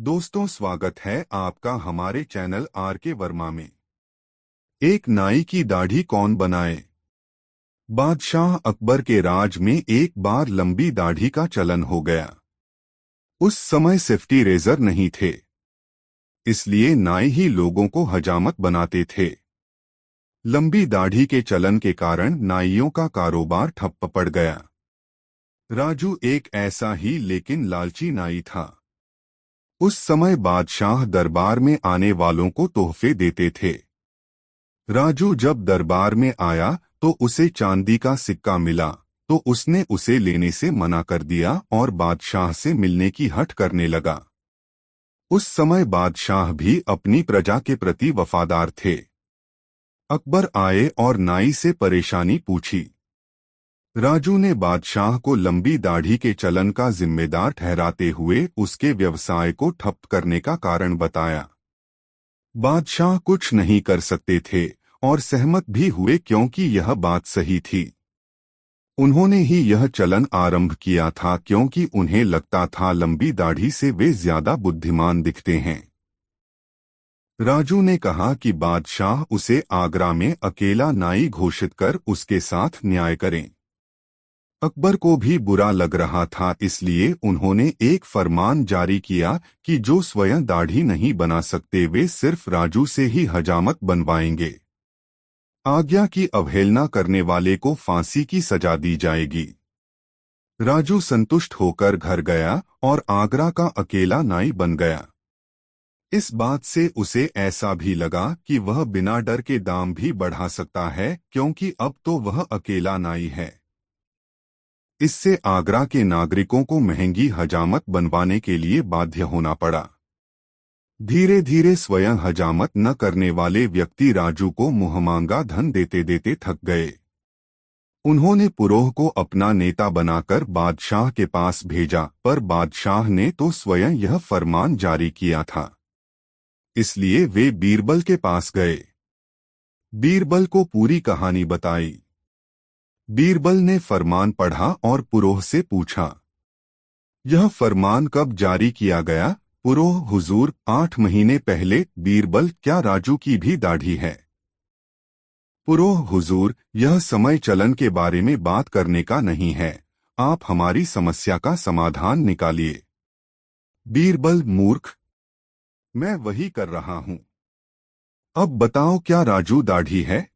दोस्तों, स्वागत है आपका हमारे चैनल आर के वर्मा में। एक नाई की दाढ़ी कौन बनाए। बादशाह अकबर के राज में एक बार लंबी दाढ़ी का चलन हो गया। उस समय सेफ्टी रेजर नहीं थे, इसलिए नाई ही लोगों को हजामत बनाते थे। लंबी दाढ़ी के चलन के कारण नाइयों का कारोबार ठप्प पड़ गया। राजू एक ऐसा ही लेकिन लालची नाई था। उस समय बादशाह दरबार में आने वालों को तोहफे देते थे। राजू जब दरबार में आया तो उसे चांदी का सिक्का मिला, तो उसने उसे लेने से मना कर दिया और बादशाह से मिलने की हठ करने लगा। उस समय बादशाह भी अपनी प्रजा के प्रति वफादार थे। अकबर आए और नाई से परेशानी पूछी। राजू ने बादशाह को लंबी दाढ़ी के चलन का जिम्मेदार ठहराते हुए उसके व्यवसाय को ठप करने का कारण बताया। बादशाह कुछ नहीं कर सकते थे और सहमत भी हुए क्योंकि यह बात सही थी। उन्होंने ही यह चलन आरंभ किया था क्योंकि उन्हें लगता था लंबी दाढ़ी से वे ज्यादा बुद्धिमान दिखते हैं। राजू ने कहा कि बादशाह उसे आगरा में अकेला नाई घोषित कर उसके साथ न्याय करें। अकबर को भी बुरा लग रहा था, इसलिए उन्होंने एक फरमान जारी किया कि जो स्वयं दाढ़ी नहीं बना सकते वे सिर्फ राजू से ही हजामत बनवाएंगे। आज्ञा की अवहेलना करने वाले को फांसी की सजा दी जाएगी। राजू संतुष्ट होकर घर गया और आगरा का अकेला नाई बन गया। इस बात से उसे ऐसा भी लगा कि वह बिना डर के दाम भी बढ़ा सकता है क्योंकि अब तो वह अकेला नाई है। इससे आगरा के नागरिकों को महंगी हजामत बनवाने के लिए बाध्य होना पड़ा। धीरे धीरे स्वयं हजामत न करने वाले व्यक्ति राजू को मुहमांगा धन देते देते थक गए। उन्होंने पुरोह को अपना नेता बनाकर बादशाह के पास भेजा, पर बादशाह ने तो स्वयं यह फरमान जारी किया था। इसलिए वे बीरबल के पास गए। बीरबल को पूरी कहानी बताई। बीरबल ने फरमान पढ़ा और पुरोह से पूछा, यह फरमान कब जारी किया गया। पुरोह, हुजूर 8 महीने पहले। बीरबल, क्या राजू की भी दाढ़ी है। पुरोह, हुजूर यह समय चलन के बारे में बात करने का नहीं है, आप हमारी समस्या का समाधान निकालिए। बीरबल, मूर्ख, मैं वही कर रहा हूं। अब बताओ, क्या राजू दाढ़ी है।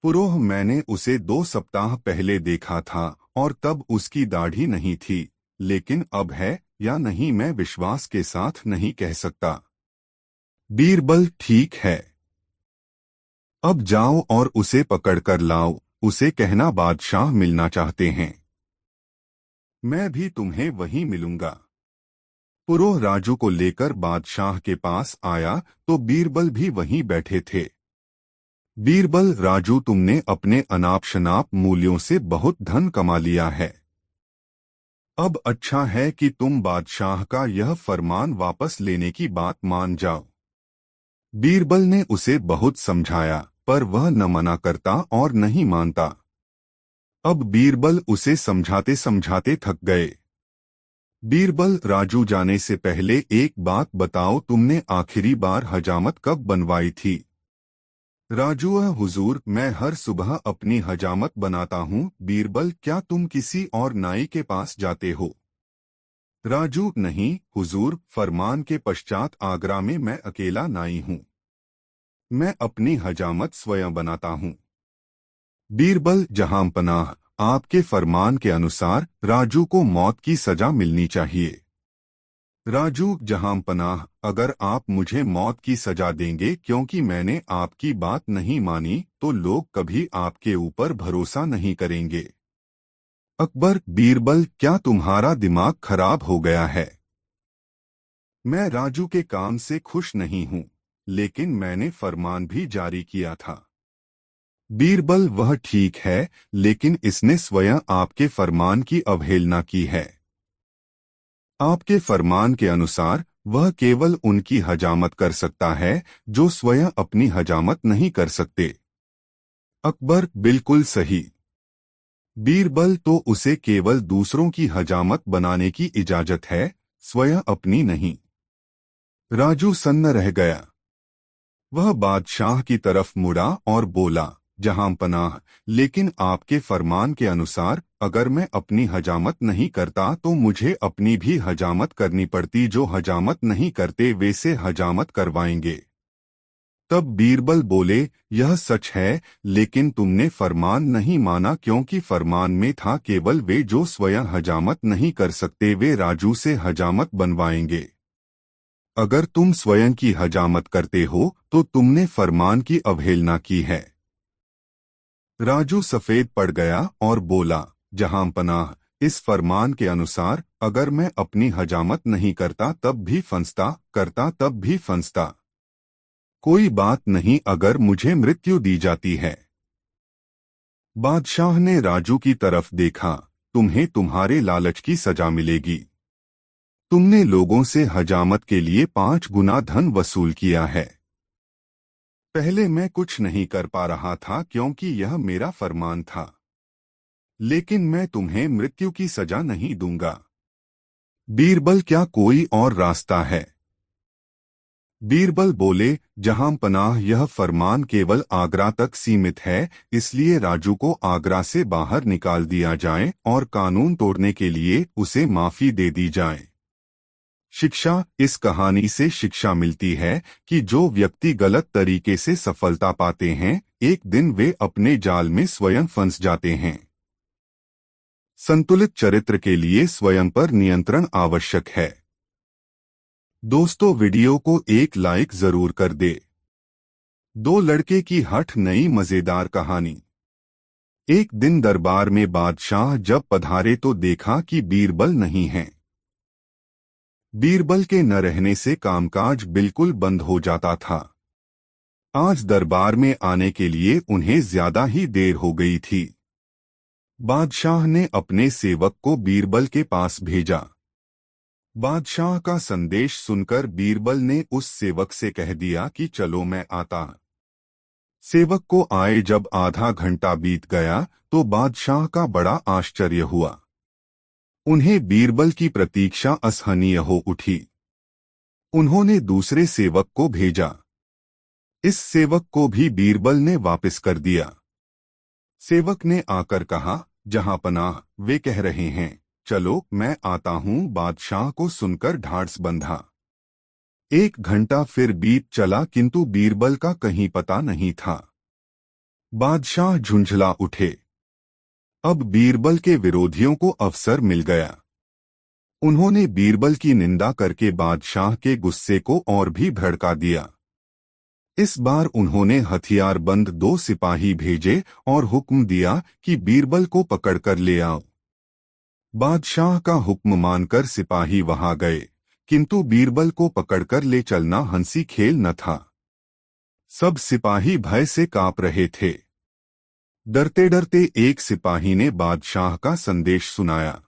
पुरोह, मैंने उसे 2 सप्ताह पहले देखा था और तब उसकी दाढ़ी नहीं थी, लेकिन अब है या नहीं मैं विश्वास के साथ नहीं कह सकता। बीरबल, ठीक है। अब जाओ और उसे पकड़कर लाओ, उसे कहना बादशाह मिलना चाहते हैं। मैं भी तुम्हें वहीं मिलूंगा। पुरोह राजू को लेकर बादशाह के पास आया तो बीरबल भी वहीं बैठे थे। बीरबल, राजू, तुमने अपने अनाप शनाप मूल्यों से बहुत धन कमा लिया है। अब अच्छा है कि तुम बादशाह का यह फरमान वापस लेने की बात मान जाओ। बीरबल ने उसे बहुत समझाया, पर वह न मना करता और नहीं मानता। अब बीरबल उसे समझाते समझाते थक गए। बीरबल, राजू जाने से पहले एक बात बताओ, तुमने आखिरी बार हजामत कब बनवाई थी। राजू, हुजूर मैं हर सुबह अपनी हजामत बनाता हूँ। बीरबल, क्या तुम किसी और नाई के पास जाते हो। राजू, नहीं हुजूर, फरमान के पश्चात आगरा में मैं अकेला नाई हूँ। मैं अपनी हजामत स्वयं बनाता हूँ। बीरबल, जहांपनाह, आपके फरमान के अनुसार राजू को मौत की सजा मिलनी चाहिए। राजू, जहांपनाह, अगर आप मुझे मौत की सजा देंगे क्योंकि मैंने आपकी बात नहीं मानी, तो लोग कभी आपके ऊपर भरोसा नहीं करेंगे। अकबर, बीरबल, क्या तुम्हारा दिमाग खराब हो गया है। मैं राजू के काम से खुश नहीं हूँ, लेकिन मैंने फरमान भी जारी किया था। बीरबल, वह ठीक है, लेकिन इसने स्वयं आपके फरमान की अवहेलना की है। आपके फरमान के अनुसार वह केवल उनकी हजामत कर सकता है जो स्वयं अपनी हजामत नहीं कर सकते। अकबर, बिल्कुल सही। बीरबल, तो उसे केवल दूसरों की हजामत बनाने की इजाजत है, स्वयं अपनी नहीं। राजू सन्न रह गया। वह बादशाह की तरफ मुड़ा और बोला, जहां पनाह, लेकिन आपके फरमान के अनुसार अगर मैं अपनी हजामत नहीं करता तो मुझे अपनी भी हजामत करनी पड़ती। जो हजामत नहीं करते वे से हजामत करवाएंगे। तब बीरबल बोले, यह सच है, लेकिन तुमने फरमान नहीं माना, क्योंकि फरमान में था केवल वे जो स्वयं हजामत नहीं कर सकते वे राजू से हजामत बनवाएंगे। अगर तुम स्वयं की हजामत करते हो तो तुमने फरमान की अवहेलना की है। राजू सफेद पड़ गया और बोला, जहां पनाह, इस फरमान के अनुसार अगर मैं अपनी हजामत नहीं करता तब भी फंसता, करता तब भी फंसता। कोई बात नहीं अगर मुझे मृत्यु दी जाती है। बादशाह ने राजू की तरफ देखा, तुम्हें तुम्हारे लालच की सजा मिलेगी। तुमने लोगों से हजामत के लिए 5 गुना धन वसूल किया है। पहले मैं कुछ नहीं कर पा रहा था क्योंकि यह मेरा फरमान था, लेकिन मैं तुम्हें मृत्यु की सजा नहीं दूंगा। बीरबल, क्या कोई और रास्ता है? बीरबल बोले, जहां पनाह, यह फरमान केवल आगरा तक सीमित है, इसलिए राजू को आगरा से बाहर निकाल दिया जाए और कानून तोड़ने के लिए उसे माफी दे दी जाए। शिक्षा, इस कहानी से शिक्षा मिलती है कि जो व्यक्ति गलत तरीके से सफलता पाते हैं एक दिन वे अपने जाल में स्वयं फंस जाते हैं। संतुलित चरित्र के लिए स्वयं पर नियंत्रण आवश्यक है। दोस्तों, वीडियो को एक लाइक जरूर कर दे। 2 लड़के की हठ नई मजेदार कहानी। एक दिन दरबार में बादशाह जब पधारे तो देखा कि बीरबल नहीं है। बीरबल के न रहने से कामकाज बिल्कुल बंद हो जाता था। आज दरबार में आने के लिए उन्हें ज्यादा ही देर हो गई थी। बादशाह ने अपने सेवक को बीरबल के पास भेजा। बादशाह का संदेश सुनकर बीरबल ने उस सेवक से कह दिया कि चलो मैं आता। सेवक को आए जब आधा घंटा बीत गया तो बादशाह का बड़ा आश्चर्य हुआ। उन्हें बीरबल की प्रतीक्षा असहनीय हो उठी। उन्होंने दूसरे सेवक को भेजा। इस सेवक को भी बीरबल ने वापस कर दिया। सेवक ने आकर कहा, जहां पनाह, वे कह रहे हैं, चलो मैं आता हूं। बादशाह को सुनकर ढाढ़स बंधा। 1 घंटा फिर बीत चला किंतु बीरबल का कहीं पता नहीं था। बादशाह झुंझला उठे। अब बीरबल के विरोधियों को अवसर मिल गया। उन्होंने बीरबल की निंदा करके बादशाह के गुस्से को और भी भड़का दिया। इस बार उन्होंने हथियारबंद 2 सिपाही भेजे और हुक्म दिया कि बीरबल को पकड़कर ले आओ। बादशाह का हुक्म मानकर सिपाही वहां गए, किंतु बीरबल को पकड़कर ले चलना हंसी खेल न था। सब सिपाही भय से कांप रहे थे। डरते डरते एक सिपाही ने बादशाह का संदेश सुनाया।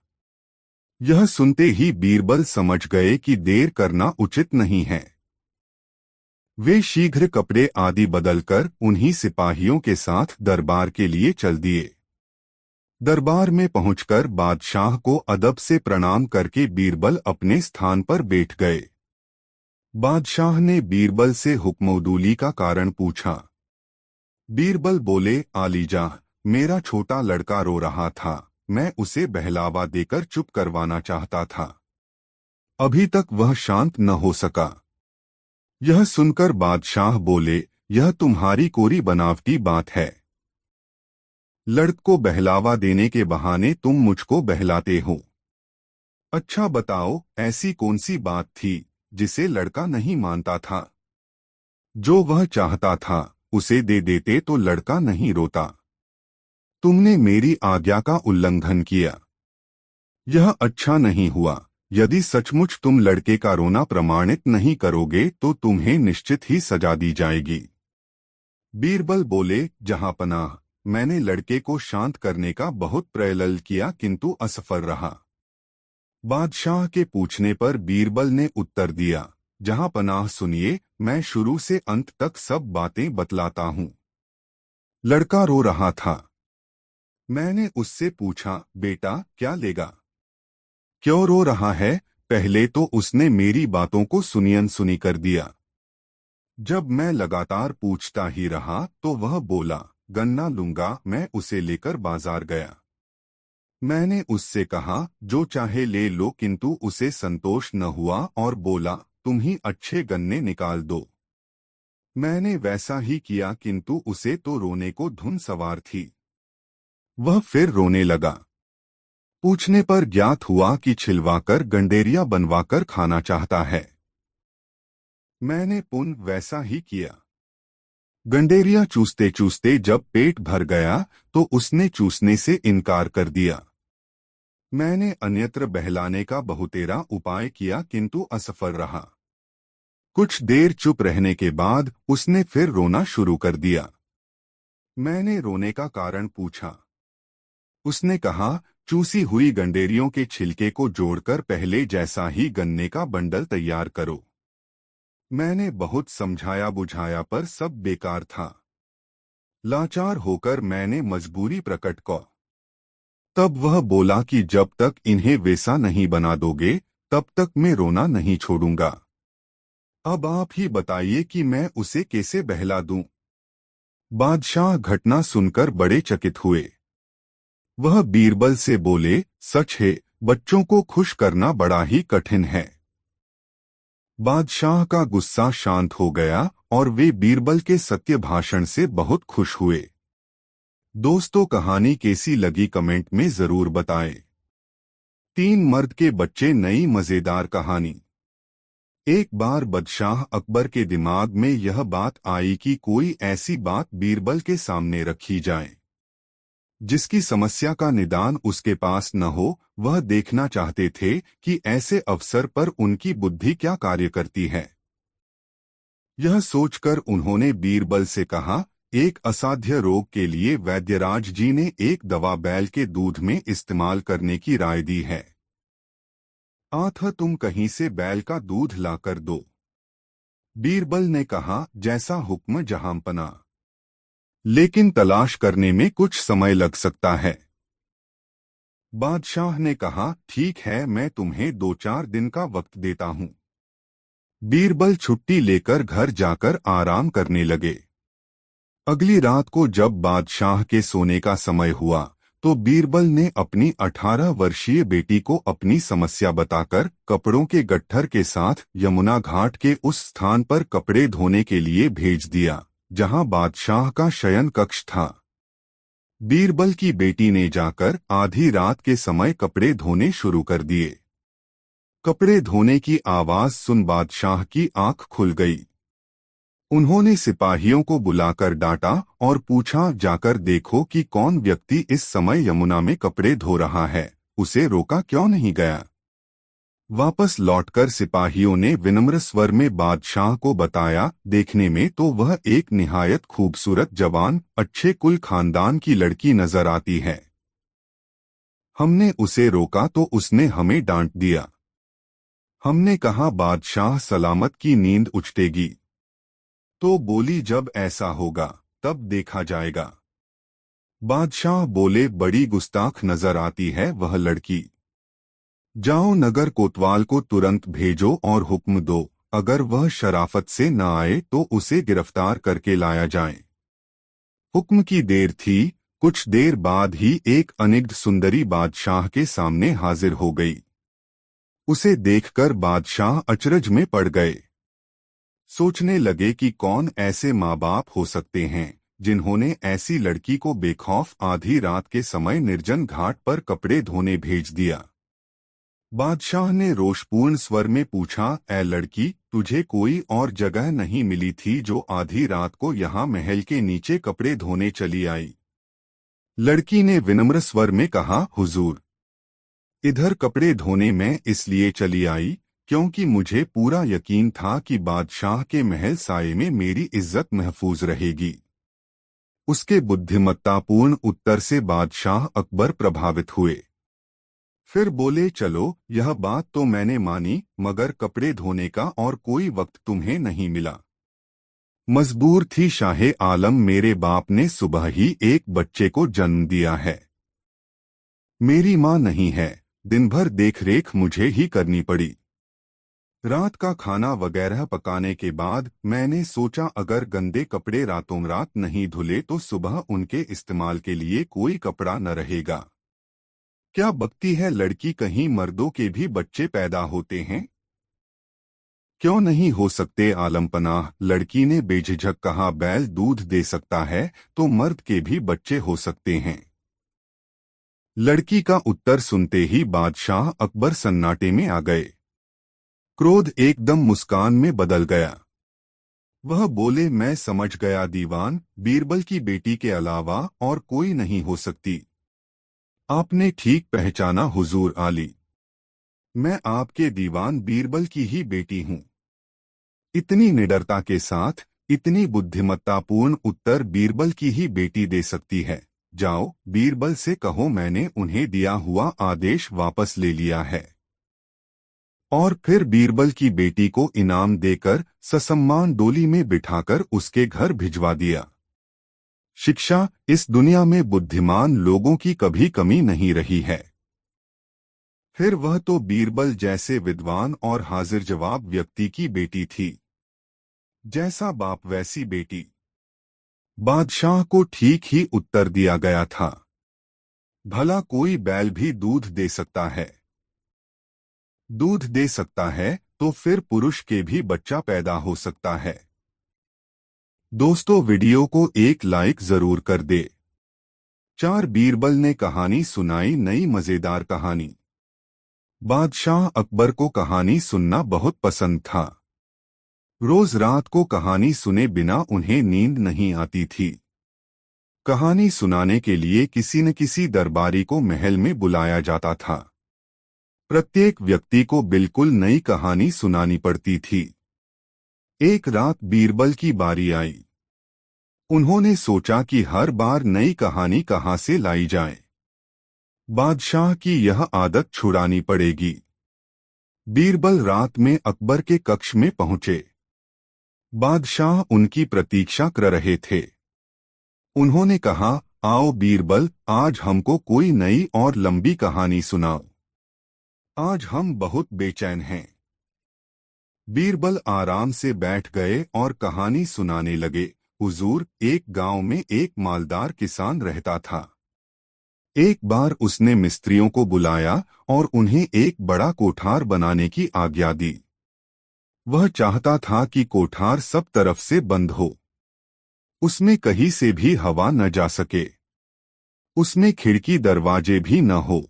यह सुनते ही बीरबल समझ गए कि देर करना उचित नहीं है। वे शीघ्र कपड़े आदि बदलकर उन्हीं सिपाहियों के साथ दरबार के लिए चल दिए। दरबार में पहुंचकर बादशाह को अदब से प्रणाम करके बीरबल अपने स्थान पर बैठ गए। बादशाह ने बीरबल से हुक्मउदूली का कारण पूछा। बीरबल बोले, आलीजाह, मेरा छोटा लड़का रो रहा था, मैं उसे बहलावा देकर चुप करवाना चाहता था। अभी तक वह शांत न हो सका। यह सुनकर बादशाह बोले, यह तुम्हारी कोरी बनावटी बात है। लड़क को बहलावा देने के बहाने तुम मुझको बहलाते हो। अच्छा बताओ, ऐसी कौन सी बात थी जिसे लड़का नहीं मानता था? जो वह चाहता था उसे दे देते तो लड़का नहीं रोता। तुमने मेरी आज्ञा का उल्लंघन किया। यह अच्छा नहीं हुआ। यदि सचमुच तुम लड़के का रोना प्रमाणित नहीं करोगे तो तुम्हें निश्चित ही सजा दी जाएगी। बीरबल बोले, जहां पनाह, मैंने लड़के को शांत करने का बहुत प्रयत्न किया किंतु असफल रहा। बादशाह के पूछने पर बीरबल ने उत्तर दिया, जहां पनाह सुनिए, मैं शुरू से अंत तक सब बातें बतलाता हूं। लड़का रो रहा था। मैंने उससे पूछा, बेटा क्या लेगा? क्यों रो रहा है? पहले तो उसने मेरी बातों को सुनी अनसुनी कर दिया। जब मैं लगातार पूछता ही रहा तो वह बोला, गन्ना लूंगा। मैं उसे लेकर बाजार गया। मैंने उससे कहा, जो चाहे ले लो, किंतु उसे संतोष न हुआ और बोला, तुम ही अच्छे गन्ने निकाल दो। मैंने वैसा ही किया, किंतु उसे तो रोने को धुन सवार थी। वह फिर रोने लगा। पूछने पर ज्ञात हुआ कि छिलवाकर गंडेरिया बनवाकर खाना चाहता है। मैंने पुनः वैसा ही किया। गंडेरिया चूसते चूसते जब पेट भर गया तो उसने चूसने से इनकार कर दिया। मैंने अन्यत्र बहलाने का बहुतेरा उपाय किया, किंतु असफल रहा। कुछ देर चुप रहने के बाद उसने फिर रोना शुरू कर दिया। मैंने रोने का कारण पूछा। उसने कहा, चूसी हुई गंडेरियों के छिलके को जोड़कर पहले जैसा ही गन्ने का बंडल तैयार करो। मैंने बहुत समझाया बुझाया पर सब बेकार था। लाचार होकर मैंने मजबूरी प्रकट की। तब वह बोला कि जब तक इन्हें वैसा नहीं बना दोगे तब तक मैं रोना नहीं छोड़ूंगा। अब आप ही बताइए कि मैं उसे कैसे बहला दूं। बादशाह घटना सुनकर बड़े चकित हुए। वह बीरबल से बोले, सच है, बच्चों को खुश करना बड़ा ही कठिन है। बादशाह का गुस्सा शांत हो गया और वे बीरबल के सत्य भाषण से बहुत खुश हुए। दोस्तों, कहानी कैसी लगी कमेंट में जरूर बताएं। 3 मर्द के बच्चे नई मजेदार कहानी। एक बार बादशाह अकबर के दिमाग में यह बात आई कि कोई ऐसी बात बीरबल के सामने रखी जाए जिसकी समस्या का निदान उसके पास न हो। वह देखना चाहते थे कि ऐसे अवसर पर उनकी बुद्धि क्या कार्य करती है। यह सोचकर उन्होंने बीरबल से कहा, एक असाध्य रोग के लिए वैद्यराज जी ने एक दवा बैल के दूध में इस्तेमाल करने की राय दी है। आथा तुम कहीं से बैल का दूध लाकर दो। बीरबल ने कहा, जैसा हुक्म जहांपना, लेकिन तलाश करने में कुछ समय लग सकता है। बादशाह ने कहा, ठीक है, मैं तुम्हें 2-4 दिन का वक्त देता हूं। बीरबल छुट्टी लेकर घर जाकर आराम करने लगे। अगली रात को जब बादशाह के सोने का समय हुआ तो बीरबल ने अपनी 18 वर्षीय बेटी को अपनी समस्या बताकर कपड़ों के गट्ठर के साथ यमुना घाट के उस स्थान पर कपड़े धोने के लिए भेज दिया जहां बादशाह का शयन कक्ष था। बीरबल की बेटी ने जाकर आधी रात के समय कपड़े धोने शुरू कर दिए। कपड़े धोने की आवाज सुन बादशाह की आंख खुल गई। उन्होंने सिपाहियों को बुलाकर डांटा और पूछा, जाकर देखो कि कौन व्यक्ति इस समय यमुना में कपड़े धो रहा है, उसे रोका क्यों नहीं गया। वापस लौटकर सिपाहियों ने विनम्र स्वर में बादशाह को बताया, देखने में तो वह एक निहायत खूबसूरत जवान अच्छे कुल खानदान की लड़की नजर आती है। हमने उसे रोका तो उसने हमें डांट दिया। हमने कहा, बादशाह सलामत की नींद उचटेगी। तो बोली, जब ऐसा होगा तब देखा जाएगा। बादशाह बोले, बड़ी गुस्ताख नजर आती है वह लड़की। जाओ नगर कोतवाल को तुरंत भेजो और हुक्म दो, अगर वह शराफत से न आए तो उसे गिरफ्तार करके लाया जाए। हुक्म की देर थी। कुछ देर बाद ही एक अनिग्ध सुंदरी बादशाह के सामने हाजिर हो गई। उसे देखकर बादशाह अचरज में पड़ गए। सोचने लगे कि कौन ऐसे माँ बाप हो सकते हैं जिन्होंने ऐसी लड़की को बेखौफ आधी रात के समय निर्जन घाट पर कपड़े धोने भेज दिया। बादशाह ने रोषपूर्ण स्वर में पूछा, ऐ लड़की, तुझे कोई और जगह नहीं मिली थी जो आधी रात को यहाँ महल के नीचे कपड़े धोने चली आई। लड़की ने विनम्र स्वर में कहा, हुजूर, इधर कपड़े धोने मैं इसलिए चली आई क्योंकि मुझे पूरा यकीन था कि बादशाह के महल साये में मेरी इज्जत महफूज रहेगी। उसके बुद्धिमत्तापूर्ण उत्तर से बादशाह अकबर प्रभावित हुए। फिर बोले, चलो, यह बात तो मैंने मानी, मगर कपड़े धोने का और कोई वक्त तुम्हें नहीं मिला। मजबूर थी शाहे आलम, मेरे बाप ने सुबह ही एक बच्चे को जन्म दिया है। मेरी माँ नहीं है, दिन भर देखरेख मुझे ही करनी पड़ी। रात का खाना वगैरह पकाने के बाद मैंने सोचा अगर गंदे कपड़े रातों रात नहीं धुले तो सुबह उनके इस्तेमाल के लिए कोई कपड़ा न रहेगा। क्या बकती है लड़की, कहीं मर्दों के भी बच्चे पैदा होते हैं? क्यों नहीं हो सकते आलम पनाह, लड़की ने बेझिझक कहा। बैल दूध दे सकता है तो मर्द के भी बच्चे हो सकते हैं। लड़की का उत्तर सुनते ही बादशाह अकबर सन्नाटे में आ गए। क्रोध एकदम मुस्कान में बदल गया। वह बोले, मैं समझ गया दीवान, बीरबल की बेटी के अलावा और कोई नहीं हो सकती। आपने ठीक पहचाना हुजूर आली, मैं आपके दीवान बीरबल की ही बेटी हूँ। इतनी निडरता के साथ इतनी बुद्धिमत्तापूर्ण उत्तर बीरबल की ही बेटी दे सकती है। जाओ, बीरबल से कहो मैंने उन्हें दिया हुआ आदेश वापस ले लिया है। और फिर बीरबल की बेटी को इनाम देकर ससम्मान डोली में बिठाकर उसके घर भिजवा दिया। शिक्षा, इस दुनिया में बुद्धिमान लोगों की कभी कमी नहीं रही है। फिर वह तो बीरबल जैसे विद्वान और हाजिर जवाब व्यक्ति की बेटी थी। जैसा बाप वैसी बेटी। बादशाह को ठीक ही उत्तर दिया गया था। भला कोई बैल भी दूध दे सकता है? दूध दे सकता है तो फिर पुरुष के भी बच्चा पैदा हो सकता है। दोस्तों, वीडियो को एक लाइक जरूर कर दे। 4 बीरबल ने कहानी सुनाई, नई मजेदार कहानी। बादशाह अकबर को कहानी सुनना बहुत पसंद था। रोज रात को कहानी सुने बिना उन्हें नींद नहीं आती थी। कहानी सुनाने के लिए किसी न किसी दरबारी को महल में बुलाया जाता था। प्रत्येक व्यक्ति को बिल्कुल नई कहानी सुनानी पड़ती थी। एक रात बीरबल की बारी आई। उन्होंने सोचा कि हर बार नई कहानी कहाँ से लाई जाए। बादशाह की यह आदत छुड़ानी पड़ेगी। बीरबल रात में अकबर के कक्ष में पहुंचे। बादशाह उनकी प्रतीक्षा कर रहे थे। उन्होंने कहा, आओ बीरबल, आज हमको कोई नई और लंबी कहानी सुनाओ। आज हम बहुत बेचैन हैं। बीरबल आराम से बैठ गए और कहानी सुनाने लगे। हुजूर, एक गांव में एक मालदार किसान रहता था। एक बार उसने मिस्त्रियों को बुलाया और उन्हें एक बड़ा कोठार बनाने की आज्ञा दी। वह चाहता था कि कोठार सब तरफ से बंद हो। उसमें कहीं से भी हवा न जा सके। उसमें खिड़की दरवाजे भी न हो।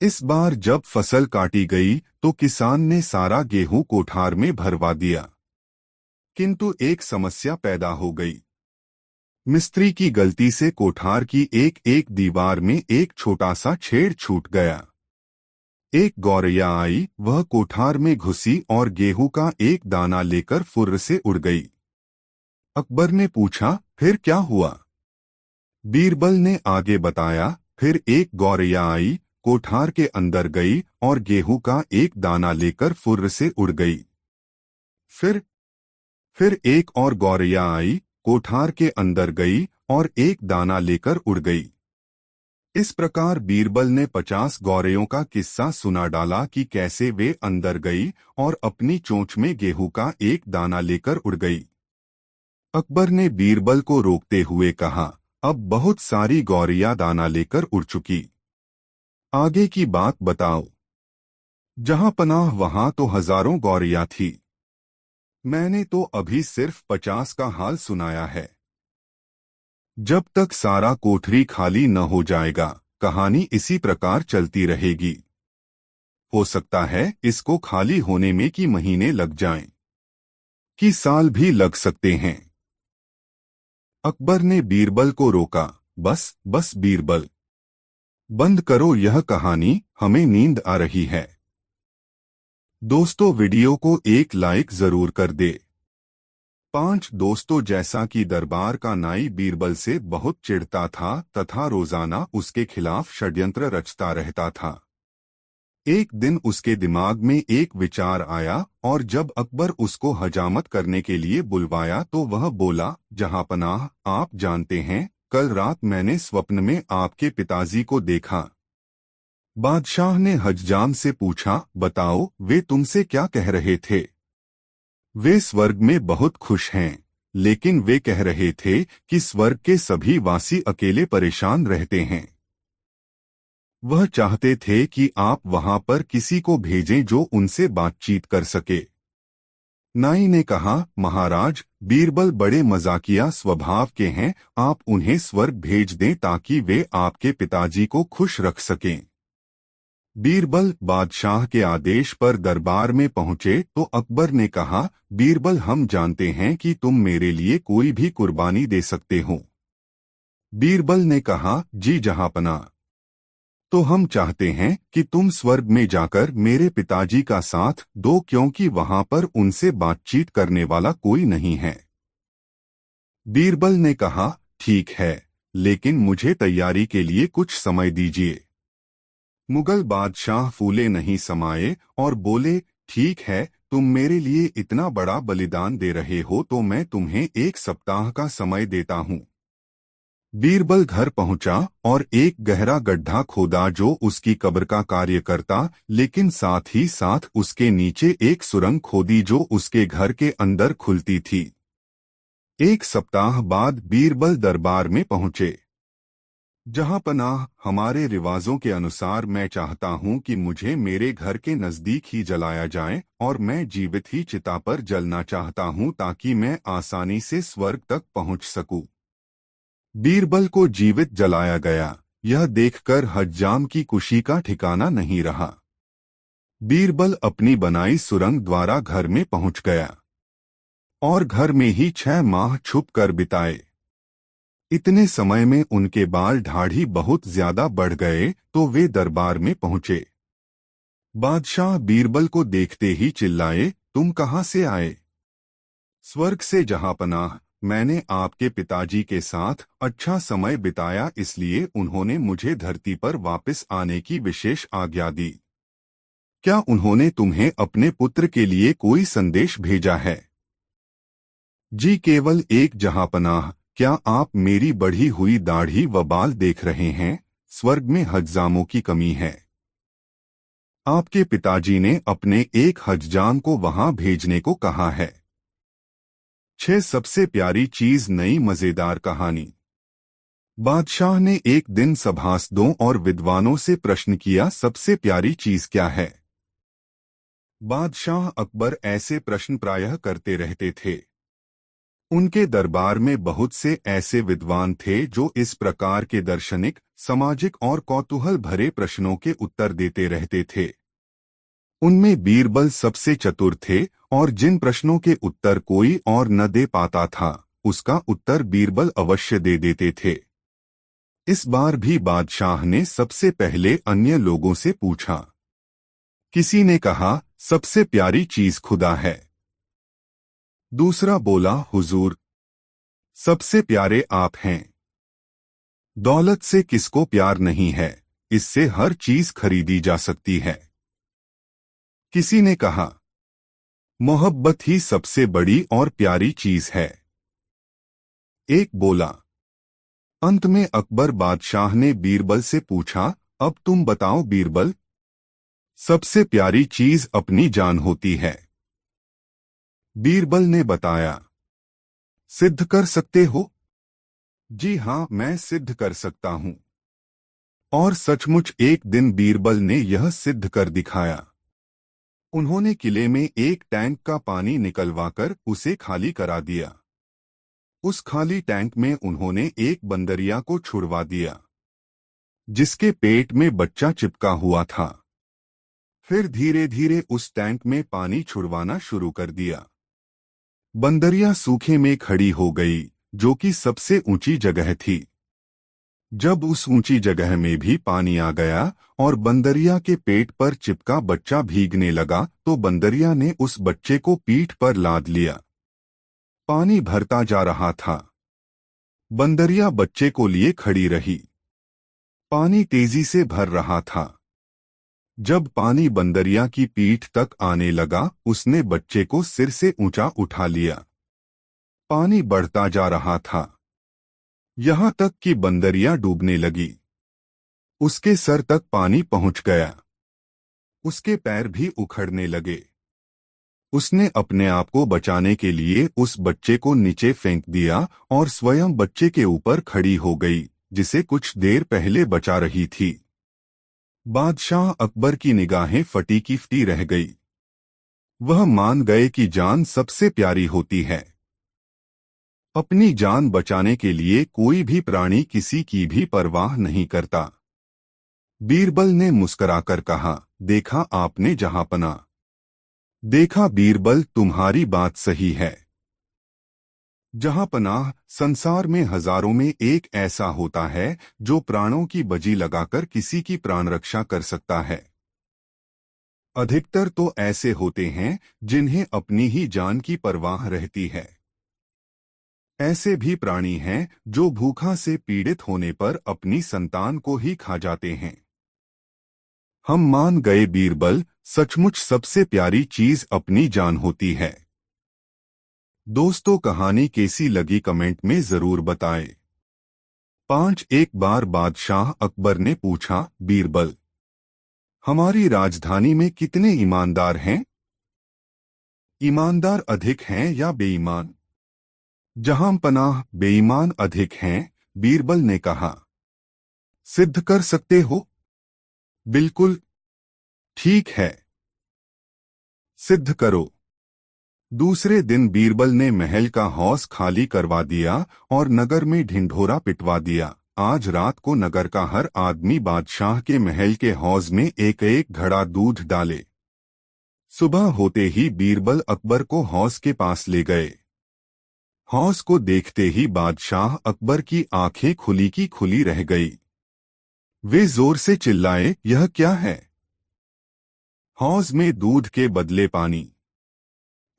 इस बार जब फसल काटी गई तो किसान ने सारा गेहूं कोठार में भरवा दिया। किंतु एक समस्या पैदा हो गई। मिस्त्री की गलती से कोठार की एक एक दीवार में एक छोटा सा छेद छूट गया। एक गौरैया आई, वह कोठार में घुसी और गेहूं का एक दाना लेकर फुर्र से उड़ गई। अकबर ने पूछा, फिर क्या हुआ? बीरबल ने आगे बताया, फिर एक गौरैया आई, कोठार के अंदर गई और गेहूं का एक दाना लेकर फुर्र से उड़ गई। फिर एक और गौरैया आई, कोठार के अंदर गई और एक दाना लेकर उड़ गई। इस प्रकार बीरबल ने 50 गौरैयों का किस्सा सुना डाला कि कैसे वे अंदर गई और अपनी चोंच में गेहूं का एक दाना लेकर उड़ गई। अकबर ने बीरबल को रोकते हुए कहा, अब बहुत सारी गौरैया दाना लेकर उड़ चुकी। आगे की बात बताओ। जहां पनाह वहां तो हजारों गौरैया थी। मैंने तो अभी सिर्फ 50 का हाल सुनाया है। जब तक सारा कोठरी खाली न हो जाएगा, कहानी इसी प्रकार चलती रहेगी। हो सकता है इसको खाली होने में कि महीने लग जाएं, कि साल भी लग सकते हैं। अकबर ने बीरबल को रोका, बस बीरबल, बंद करो यह कहानी, हमें नींद आ रही है। दोस्तों, वीडियो को एक लाइक जरूर कर दे। 5 दोस्तों, जैसा कि दरबार का नाई बीरबल से बहुत चिढ़ता था तथा रोजाना उसके खिलाफ षड्यंत्र रचता रहता था। एक दिन उसके दिमाग में एक विचार आया और जब अकबर उसको हजामत करने के लिए बुलवाया तो वह बोला, जहांपनाह, आप जानते हैं, कल रात मैंने स्वप्न में आपके पिताजी को देखा। बादशाह ने हज्जाम से पूछा, बताओ वे तुमसे क्या कह रहे थे। वे स्वर्ग में बहुत खुश हैं, लेकिन वे कह रहे थे कि स्वर्ग के सभी वासी अकेले परेशान रहते हैं। वह चाहते थे कि आप वहां पर किसी को भेजें जो उनसे बातचीत कर सके। नाई ने कहा, महाराज, बीरबल बड़े मजाकिया स्वभाव के हैं, आप उन्हें स्वर्ग भेज दें ताकि वे आपके पिताजी को खुश रख सकें। बीरबल बादशाह के आदेश पर दरबार में पहुंचे तो अकबर ने कहा, बीरबल, हम जानते हैं कि तुम मेरे लिए कोई भी कुर्बानी दे सकते हो। बीरबल ने कहा, जी जहांपना, तो हम चाहते हैं कि तुम स्वर्ग में जाकर मेरे पिताजी का साथ दो, क्योंकि वहां पर उनसे बातचीत करने वाला कोई नहीं है। बीरबल ने कहा, ठीक है, लेकिन मुझे तैयारी के लिए कुछ समय दीजिए। मुगल बादशाह फूले नहीं समाये और बोले, ठीक है, तुम मेरे लिए इतना बड़ा बलिदान दे रहे हो तो मैं तुम्हें 1 सप्ताह का समय देता हूँ। बीरबल घर पहुंचा और एक गहरा गड्ढा खोदा जो उसकी कब्र का कार्य करता, लेकिन साथ ही साथ उसके नीचे एक सुरंग खोदी जो उसके घर के अंदर खुलती थी। 1 सप्ताह बाद बीरबल दरबार में पहुंचे। जहां पनाह, हमारे रिवाजों के अनुसार मैं चाहता हूं कि मुझे मेरे घर के नजदीक ही जलाया जाए और मैं जीवित ही चिता पर जलना चाहता हूं ताकि मैं आसानी से स्वर्ग तक पहुंच सकूं। बीरबल को जीवित जलाया गया। यह देखकर हज्जाम की खुशी का ठिकाना नहीं रहा। बीरबल अपनी बनाई सुरंग द्वारा घर में पहुंच गया और घर में ही 6 माह छुप कर बिताए। इतने समय में उनके बाल दाढ़ी बहुत ज्यादा बढ़ गए तो वे दरबार में पहुंचे। बादशाह बीरबल को देखते ही चिल्लाए, तुम कहां से आए। स्वर्ग से जहांपनाह, मैंने आपके पिताजी के साथ अच्छा समय बिताया, इसलिए उन्होंने मुझे धरती पर वापस आने की विशेष आज्ञा दी। क्या उन्होंने तुम्हें अपने पुत्र के लिए कोई संदेश भेजा है। जी केवल एक, जहांपनाह, क्या आप मेरी बढ़ी हुई दाढ़ी व बाल देख रहे हैं। स्वर्ग में हज्जामों की कमी है। आपके पिताजी ने अपने एक हज्जाम को वहां भेजने को कहा है। 6 सबसे प्यारी चीज, नई मजेदार कहानी। बादशाह ने एक दिन सभासदों और विद्वानों से प्रश्न किया, सबसे प्यारी चीज क्या है। बादशाह अकबर ऐसे प्रश्न प्रायः करते रहते थे। उनके दरबार में बहुत से ऐसे विद्वान थे जो इस प्रकार के दार्शनिक, सामाजिक और कौतूहल भरे प्रश्नों के उत्तर देते रहते थे। उनमें बीरबल सबसे चतुर थे और जिन प्रश्नों के उत्तर कोई और न दे पाता था, उसका उत्तर बीरबल अवश्य दे देते थे। इस बार भी बादशाह ने सबसे पहले अन्य लोगों से पूछा। किसी ने कहा, सबसे प्यारी चीज खुदा है। दूसरा बोला, हुजूर, सबसे प्यारे आप हैं। दौलत से किसको प्यार नहीं है, इससे हर चीज खरीदी जा सकती है। किसी ने कहा, मोहब्बत ही सबसे बड़ी और प्यारी चीज है। एक बोला। अंत में अकबर बादशाह ने बीरबल से पूछा, अब तुम बताओ बीरबल, सबसे प्यारी चीज अपनी जान होती है। बीरबल ने बताया। सिद्ध कर सकते हो। जी हाँ, मैं सिद्ध कर सकता हूं। और सचमुच एक दिन बीरबल ने यह सिद्ध कर दिखाया। उन्होंने किले में एक टैंक का पानी निकलवाकर उसे खाली करा दिया। उस खाली टैंक में उन्होंने एक बंदरिया को छुड़वा दिया जिसके पेट में बच्चा चिपका हुआ था। फिर धीरे धीरे उस टैंक में पानी छुड़वाना शुरू कर दिया। बंदरिया सूखे में खड़ी हो गई, जो कि सबसे ऊंची जगह थी। जब उस ऊंची जगह में भी पानी आ गया और बंदरिया के पेट पर चिपका बच्चा भीगने लगा तो बंदरिया ने उस बच्चे को पीठ पर लाद लिया। पानी भरता जा रहा था। बंदरिया बच्चे को लिए खड़ी रही। पानी तेजी से भर रहा था। जब पानी बंदरिया की पीठ तक आने लगा, उसने बच्चे को सिर से ऊंचा उठा लिया। पानी बढ़ता जा रहा था, यहां तक कि बंदरिया डूबने लगी। उसके सर तक पानी पहुंच गया। उसके पैर भी उखड़ने लगे। उसने अपने आप को बचाने के लिए उस बच्चे को नीचे फेंक दिया और स्वयं बच्चे के ऊपर खड़ी हो गई, जिसे कुछ देर पहले बचा रही थी। बादशाह अकबर की निगाहें फटी की फटी रह गई। वह मान गए कि जान सबसे प्यारी होती है। अपनी जान बचाने के लिए कोई भी प्राणी किसी की भी परवाह नहीं करता। बीरबल ने मुस्कुराकर कहा, देखा आपने जहांपना। देखा बीरबल, तुम्हारी बात सही है। जहांपनाह, संसार में हजारों में एक ऐसा होता है जो प्राणों की बजी लगाकर किसी की प्राण रक्षा कर सकता है। अधिकतर तो ऐसे होते हैं जिन्हें अपनी ही जान की परवाह रहती है। ऐसे भी प्राणी हैं जो भूखा से पीड़ित होने पर अपनी संतान को ही खा जाते हैं। हम मान गए बीरबल, सचमुच सबसे प्यारी चीज अपनी जान होती है। दोस्तों, कहानी कैसी लगी कमेंट में जरूर बताएं। 5 एक बार बादशाह अकबर ने पूछा, बीरबल, हमारी राजधानी में कितने ईमानदार हैं? ईमानदार अधिक हैं या बेईमान? जहांपनाह, बेईमान अधिक हैं, बीरबल ने कहा। सिद्ध कर सकते हो? बिल्कुल। ठीक है, सिद्ध करो। दूसरे दिन बीरबल ने महल का हौज खाली करवा दिया और नगर में ढिंढोरा पिटवा दिया। आज रात को नगर का हर आदमी बादशाह के महल के हौज में एक एक घड़ा दूध डाले। सुबह होते ही बीरबल अकबर को हौज के पास ले गए। हौज को देखते ही बादशाह अकबर की आंखें खुली की खुली रह गई। वे जोर से चिल्लाए, यह क्या है? हौज में दूध के बदले पानी।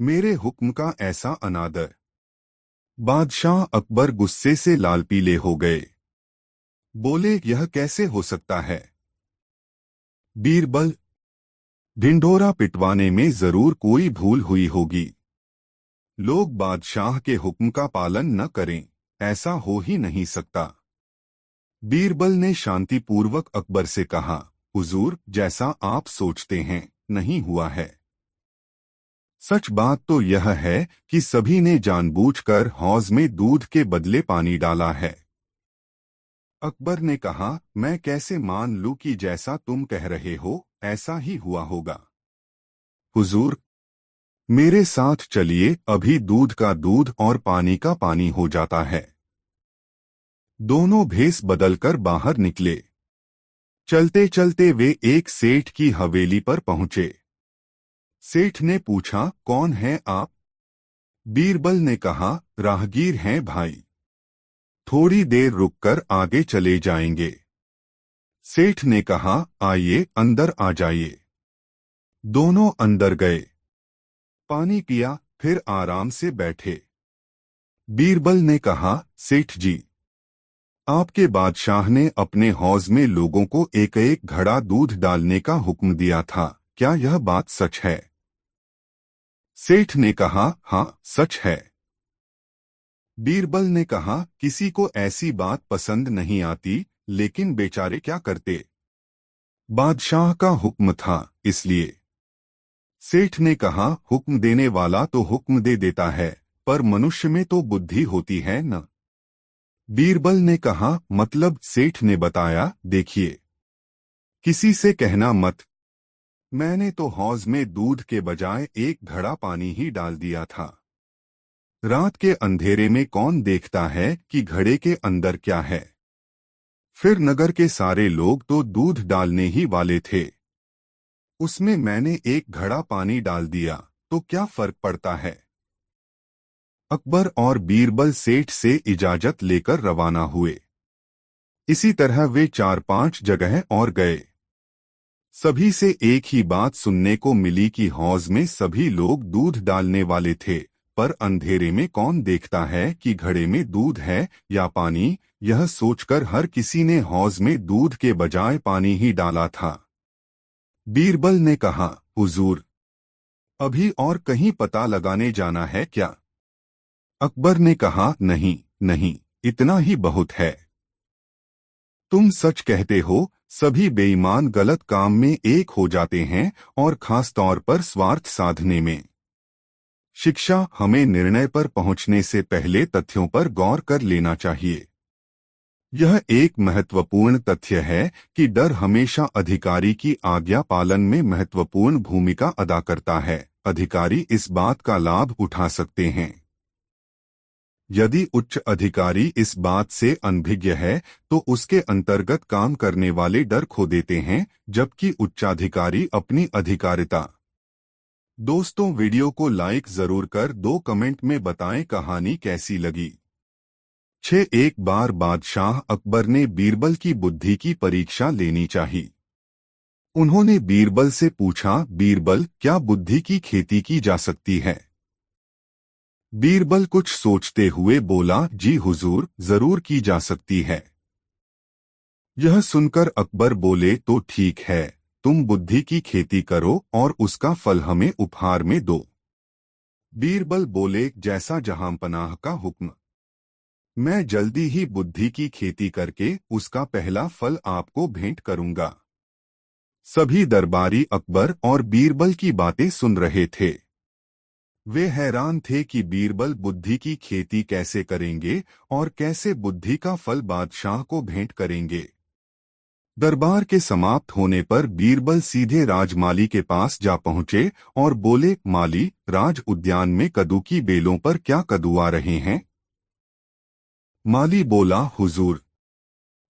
मेरे हुक्म का ऐसा अनादर। बादशाह अकबर गुस्से से लाल पीले हो गए। बोले, यह कैसे हो सकता है? बीरबल, ढिंढोरा पिटवाने में जरूर कोई भूल हुई होगी। लोग बादशाह के हुक्म का पालन न करें, ऐसा हो ही नहीं सकता। बीरबल ने शांतिपूर्वक अकबर से कहा, हुजूर, जैसा आप सोचते हैं नहीं हुआ है। सच बात तो यह है कि सभी ने जानबूझकर हौज में दूध के बदले पानी डाला है। अकबर ने कहा, मैं कैसे मान लूं कि जैसा तुम कह रहे हो ऐसा ही हुआ होगा। हुजूर, मेरे साथ चलिए, अभी दूध का दूध और पानी का पानी हो जाता है। दोनों भेस बदलकर बाहर निकले। चलते चलते वे एक सेठ की हवेली पर पहुंचे। सेठ ने पूछा, कौन हैं आप? बीरबल ने कहा, राहगीर हैं भाई। थोड़ी देर रुककर आगे चले जाएंगे। सेठ ने कहा, आइए अंदर आ जाइए। दोनों अंदर गए। पानी पिया, फिर आराम से बैठे। बीरबल ने कहा, सेठ जी, आपके बादशाह ने अपने हौज में लोगों को एक एक घड़ा दूध डालने का हुक्म दिया था, क्या यह बात सच है? सेठ ने कहा, हाँ, सच है। बीरबल ने कहा, किसी को ऐसी बात पसंद नहीं आती, लेकिन बेचारे क्या करते? बादशाह का हुक्म था, इसलिए। सेठ ने कहा, हुक्म देने वाला तो हुक्म दे देता है, पर मनुष्य में तो बुद्धि होती है न। बीरबल ने कहा, मतलब? सेठ ने बताया, देखिए, किसी से कहना मत। मैंने तो हौज में दूध के बजाय एक घड़ा पानी ही डाल दिया था। रात के अंधेरे में कौन देखता है कि घड़े के अंदर क्या है? फिर नगर के सारे लोग तो दूध डालने ही वाले थे। उसमें मैंने एक घड़ा पानी डाल दिया, तो क्या फर्क पड़ता है? अकबर और बीरबल सेठ से इजाजत लेकर रवाना हुए। इसी तरह वे 4-5 जगह और गए। सभी से एक ही बात सुनने को मिली कि हौज में सभी लोग दूध डालने वाले थे, पर अंधेरे में कौन देखता है कि घड़े में दूध है या पानी? यह सोचकर हर किसी ने हौज में दूध के बजाय पानी ही डाला था। बीरबल ने कहा, हुजूर, अभी और कहीं पता लगाने जाना है क्या? अकबर ने कहा, नहीं नहीं, इतना ही बहुत है। तुम सच कहते हो, सभी बेईमान गलत काम में एक हो जाते हैं और खास तौर पर स्वार्थ साधने में। शिक्षा हमें निर्णय पर पहुंचने से पहले तथ्यों पर गौर कर लेना चाहिए। यह एक महत्वपूर्ण तथ्य है कि डर हमेशा अधिकारी की आज्ञा पालन में महत्वपूर्ण भूमिका अदा करता है। अधिकारी इस बात का लाभ उठा सकते हैं। यदि उच्च अधिकारी इस बात से अनभिज्ञ है तो उसके अंतर्गत काम करने वाले डर खो देते हैं, जबकि उच्चाधिकारी अपनी अधिकारिता। दोस्तों, वीडियो को लाइक जरूर कर दो कमेंट में बताएं कहानी कैसी लगी। 6 एक बार बादशाह अकबर ने बीरबल की बुद्धि की परीक्षा लेनी चाहिए। उन्होंने बीरबल से पूछा, बीरबल, क्या बुद्धि की खेती की जा सकती है? बीरबल कुछ सोचते हुए बोला, जी हुजूर, जरूर की जा सकती है। यह सुनकर अकबर बोले, तो ठीक है, तुम बुद्धि की खेती करो और उसका फल हमें उपहार में दो। बीरबल बोले, जैसा जहांपनाह का हुक्म। मैं जल्दी ही बुद्धि की खेती करके उसका पहला फल आपको भेंट करूंगा। सभी दरबारी अकबर और बीरबल की बातें सुन रहे थे। वे हैरान थे कि बीरबल बुद्धि की खेती कैसे करेंगे और कैसे बुद्धि का फल बादशाह को भेंट करेंगे। दरबार के समाप्त होने पर बीरबल सीधे राजमाली के पास जा पहुंचे और बोले, माली, राज उद्यान में कद्दू की बेलों पर क्या कद्दू आ रहे हैं? माली बोला, हुजूर,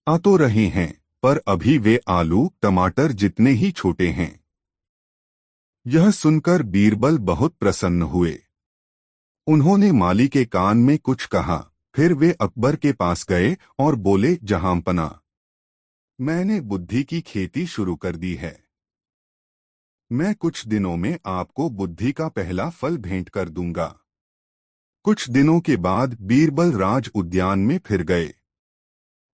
आ तो रहे हैं, पर अभी वे आलू टमाटर जितने ही छोटे हैं। यह सुनकर बीरबल बहुत प्रसन्न हुए। उन्होंने माली के कान में कुछ कहा, फिर वे अकबर के पास गए और बोले, जहांपना, मैंने बुद्धि की खेती शुरू कर दी है। मैं कुछ दिनों में आपको बुद्धि का पहला फल भेंट कर दूंगा। कुछ दिनों के बाद बीरबल राज उद्यान में फिर गए।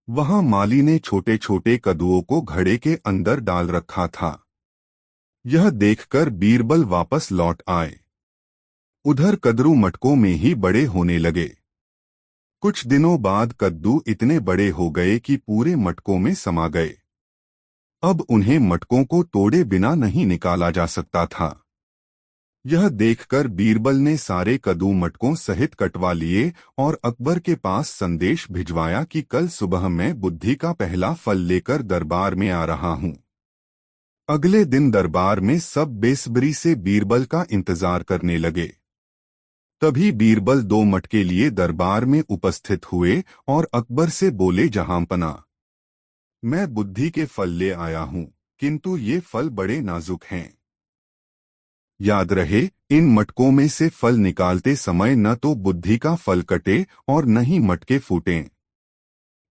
वहां माली ने छोटे छोटे कद्दुओं को घड़े के अंदर डाल रखा था। यह देखकर बीरबल वापस लौट आए। उधर कद्दू मटकों में ही बड़े होने लगे। कुछ दिनों बाद कद्दू इतने बड़े हो गए कि पूरे मटकों में समा गए। अब उन्हें मटकों को तोड़े बिना नहीं निकाला जा सकता था। यह देखकर बीरबल ने सारे कद्दू मटकों सहित कटवा लिए और अकबर के पास संदेश भिजवाया कि कल सुबह मैं बुद्धि का पहला फल लेकर दरबार में आ रहा हूं। अगले दिन दरबार में सब बेसब्री से बीरबल का इंतजार करने लगे। तभी बीरबल 2 मटके लिए दरबार में उपस्थित हुए और अकबर से बोले, जहांपना, मैं बुद्धि के फल ले आया हूं, किंतु ये फल बड़े नाजुक हैं। याद रहे, इन मटकों में से फल निकालते समय न तो बुद्धि का फल कटे और न ही मटके फूटें।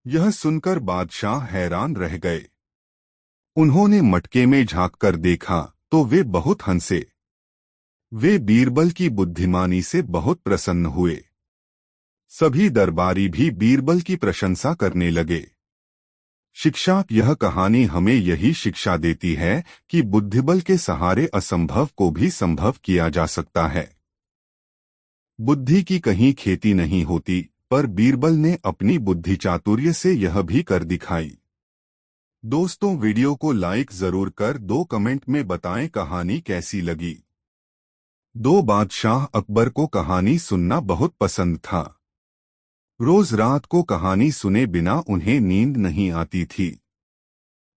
यह सुनकर बादशाह हैरान रह गए। उन्होंने मटके में झांककर देखा तो वे बहुत हंसे। वे बीरबल की बुद्धिमानी से बहुत प्रसन्न हुए। सभी दरबारी भी बीरबल की प्रशंसा करने लगे। शिक्षा, यह कहानी हमें यही शिक्षा देती है कि बुद्धिबल के सहारे असंभव को भी संभव किया जा सकता है। बुद्धि की कहीं खेती नहीं होती, पर बीरबल ने अपनी बुद्धि चातुर्य से यह भी कर दिखाई। दोस्तों, वीडियो को लाइक जरूर कर दो कमेंट में बताएं कहानी कैसी लगी। 2 बादशाह अकबर को कहानी सुनना बहुत पसंद था। रोज रात को कहानी सुने बिना उन्हें नींद नहीं आती थी।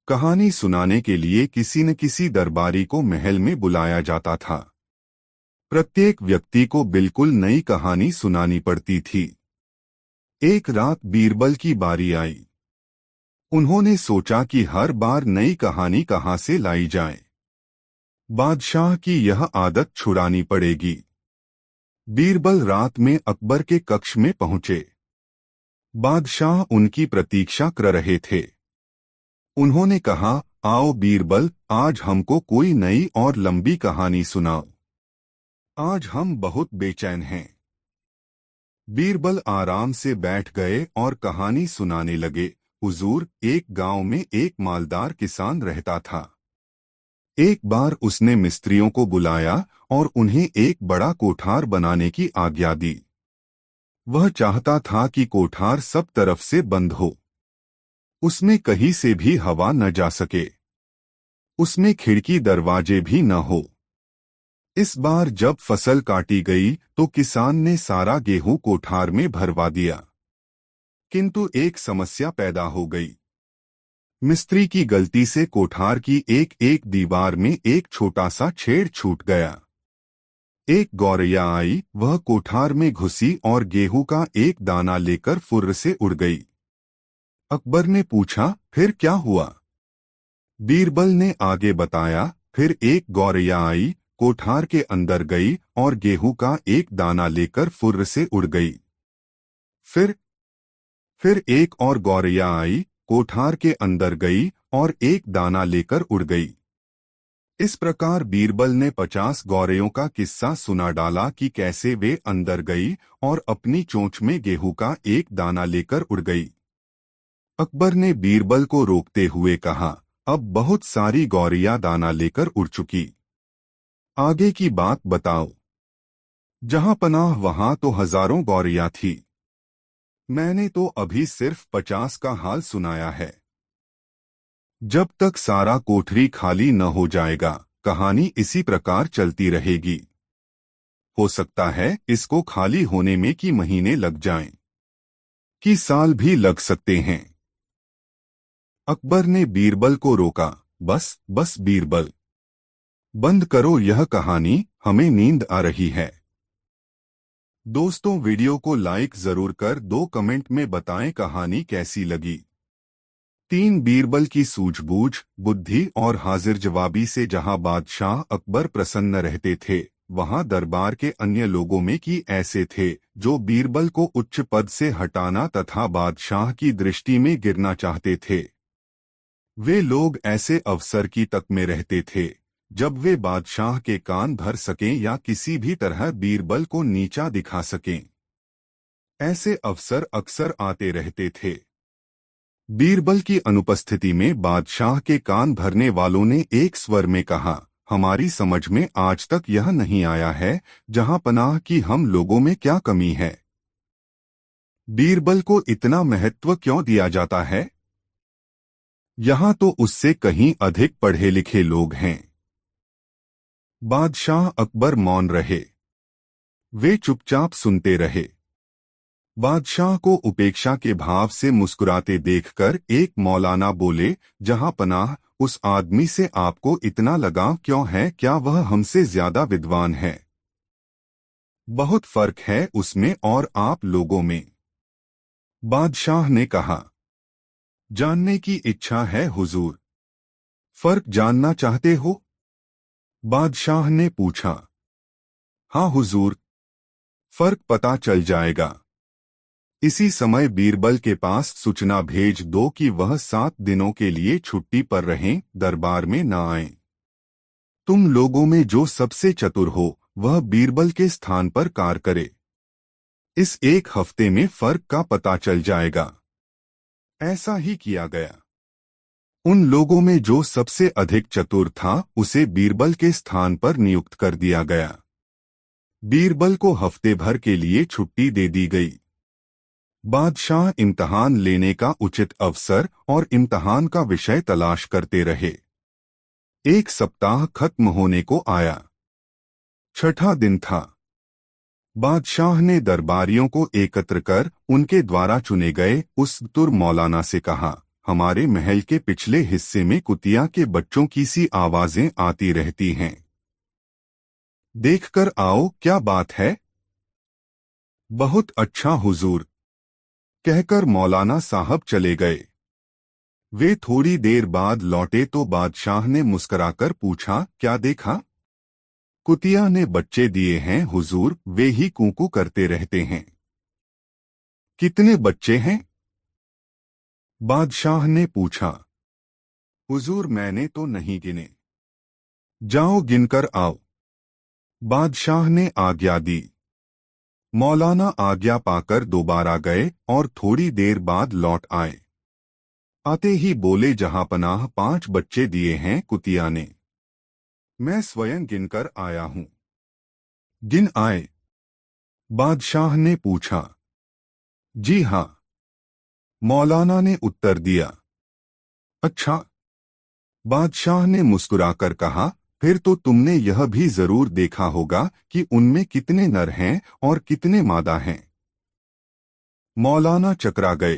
कहानी सुनाने के लिए किसी न किसी दरबारी को महल में बुलाया जाता था। प्रत्येक व्यक्ति को बिल्कुल नई कहानी सुनानी पड़ती थी। एक रात बीरबल की बारी आई। उन्होंने सोचा कि हर बार नई कहानी कहां से लाई जाए। बादशाह की यह आदत छुड़ानी पड़ेगी। बीरबल रात में अकबर के कक्ष में पहुंचे। बादशाह उनकी प्रतीक्षा कर रहे थे। उन्होंने कहा, आओ बीरबल, आज हमको कोई नई और लंबी कहानी सुनाओ। आज हम बहुत बेचैन हैं। बीरबल आराम से बैठ गए और कहानी सुनाने लगे। हुजूर, एक गांव में एक मालदार किसान रहता था। एक बार उसने मिस्त्रियों को बुलाया और उन्हें एक बड़ा कोठार बनाने की आज्ञा दी। वह चाहता था कि कोठार सब तरफ से बंद हो। उसमें कहीं से भी हवा न जा सके, उसमें खिड़की दरवाजे भी न हो। इस बार जब फसल काटी गई तो किसान ने सारा गेहूं कोठार में भरवा दिया। किंतु एक समस्या पैदा हो गई। मिस्त्री की गलती से कोठार की एक एक दीवार में एक छोटा सा छेद छूट गया। एक गौरैया आई, वह कोठार में घुसी और गेहूं का एक दाना लेकर फुर्र से उड़ गई। अकबर ने पूछा, फिर क्या हुआ? बीरबल ने आगे बताया, फिर एक गौरैया आई, कोठार के अंदर गई और गेहूं का एक दाना लेकर फुर्र से उड़ गई। फिर एक और गौरैया आई, कोठार के अंदर गई और एक दाना लेकर उड़ गई। इस प्रकार बीरबल ने 50 गौरैयों का किस्सा सुना डाला कि कैसे वे अंदर गई और अपनी चोंच में गेहूं का एक दाना लेकर उड़ गई। अकबर ने बीरबल को रोकते हुए कहा, अब बहुत सारी गौरैया दाना लेकर उड़ चुकी, आगे की बात बताओ। जहां पनाह वहां तो हजारों गौरैया थी, मैंने तो अभी सिर्फ 50 का हाल सुनाया है। जब तक सारा कोठरी खाली न हो जाएगा, कहानी इसी प्रकार चलती रहेगी। हो सकता है इसको खाली होने में कि महीने लग जाएं, कि साल भी लग सकते हैं। अकबर ने बीरबल को रोका, बस बस बीरबल, बंद करो यह कहानी, हमें नींद आ रही है। दोस्तों, वीडियो को लाइक जरूर कर दो, कमेंट में बताएं कहानी कैसी लगी। 3 बीरबल की सूझबूझ, बुद्धि और हाजिर जवाबी से जहां बादशाह अकबर प्रसन्न रहते थे, वहां दरबार के अन्य लोगों में की ऐसे थे जो बीरबल को उच्च पद से हटाना तथा बादशाह की दृष्टि में गिरना चाहते थे। वे लोग ऐसे अवसर की तक में रहते थे जब वे बादशाह के कान भर सकें या किसी भी तरह बीरबल को नीचा दिखा सकें। ऐसे अवसर अक्सर आते रहते थे। बीरबल की अनुपस्थिति में बादशाह के कान भरने वालों ने एक स्वर में कहा, हमारी समझ में आज तक यह नहीं आया है जहां पनाह की हम लोगों में क्या कमी है। बीरबल को इतना महत्व क्यों दिया जाता है? यहां तो उससे कहीं अधिक पढ़े लिखे लोग हैं। बादशाह अकबर मौन रहे। वे चुपचाप सुनते रहे। बादशाह को उपेक्षा के भाव से मुस्कुराते देखकर एक मौलाना बोले, जहां पनाह, उस आदमी से आपको इतना लगाव क्यों है? क्या वह हमसे ज्यादा विद्वान है? बहुत फर्क है उसमें और आप लोगों में। बादशाह ने कहा, जानने की इच्छा है हुजूर। फर्क जानना चाहते हो? बादशाह ने पूछा। हाँ हुजूर, फर्क पता चल जाएगा। इसी समय बीरबल के पास सूचना भेज दो कि वह 7 दिनों के लिए छुट्टी पर रहें, दरबार में न आएं। तुम लोगों में जो सबसे चतुर हो वह बीरबल के स्थान पर कार्य करे। इस एक हफ्ते में फर्क का पता चल जाएगा। ऐसा ही किया गया। उन लोगों में जो सबसे अधिक चतुर था उसे बीरबल के स्थान पर नियुक्त कर दिया गया। बीरबल को हफ्ते भर के लिए छुट्टी दे दी गई। बादशाह इम्तहान लेने का उचित अवसर और इम्तहान का विषय तलाश करते रहे। एक सप्ताह खत्म होने को आया। 6ठा दिन था। बादशाह ने दरबारियों को एकत्र कर उनके द्वारा चुने गए उस तुर मौलाना से कहा, हमारे महल के पिछले हिस्से में कुतिया के बच्चों की सी आवाजें आती रहती हैं। देखकर आओ क्या बात है। बहुत अच्छा हुजूर, कहकर मौलाना साहब चले गए। वे थोड़ी देर बाद लौटे तो बादशाह ने मुस्कुराकर पूछा, क्या देखा? कुतिया ने बच्चे दिए हैं हुजूर, वे ही कूकू करते रहते हैं। कितने बच्चे हैं? बादशाह ने पूछा। हुजूर, मैंने तो नहीं गिने। जाओ गिनकर आओ। बादशाह ने आज्ञा दी। मौलाना आज्ञा पाकर दोबारा गए और थोड़ी देर बाद लौट आए। आते ही बोले, जहां पनाह 5 बच्चे दिए हैं कुतिया ने। मैं स्वयं गिनकर आया हूं। गिन आए? बादशाह ने पूछा। जी हाँ, मौलाना ने उत्तर दिया। अच्छा। बादशाह ने मुस्कुराकर कहा, फिर तो तुमने यह भी जरूर देखा होगा कि उनमें कितने नर हैं और कितने मादा हैं। मौलाना चकरा गए।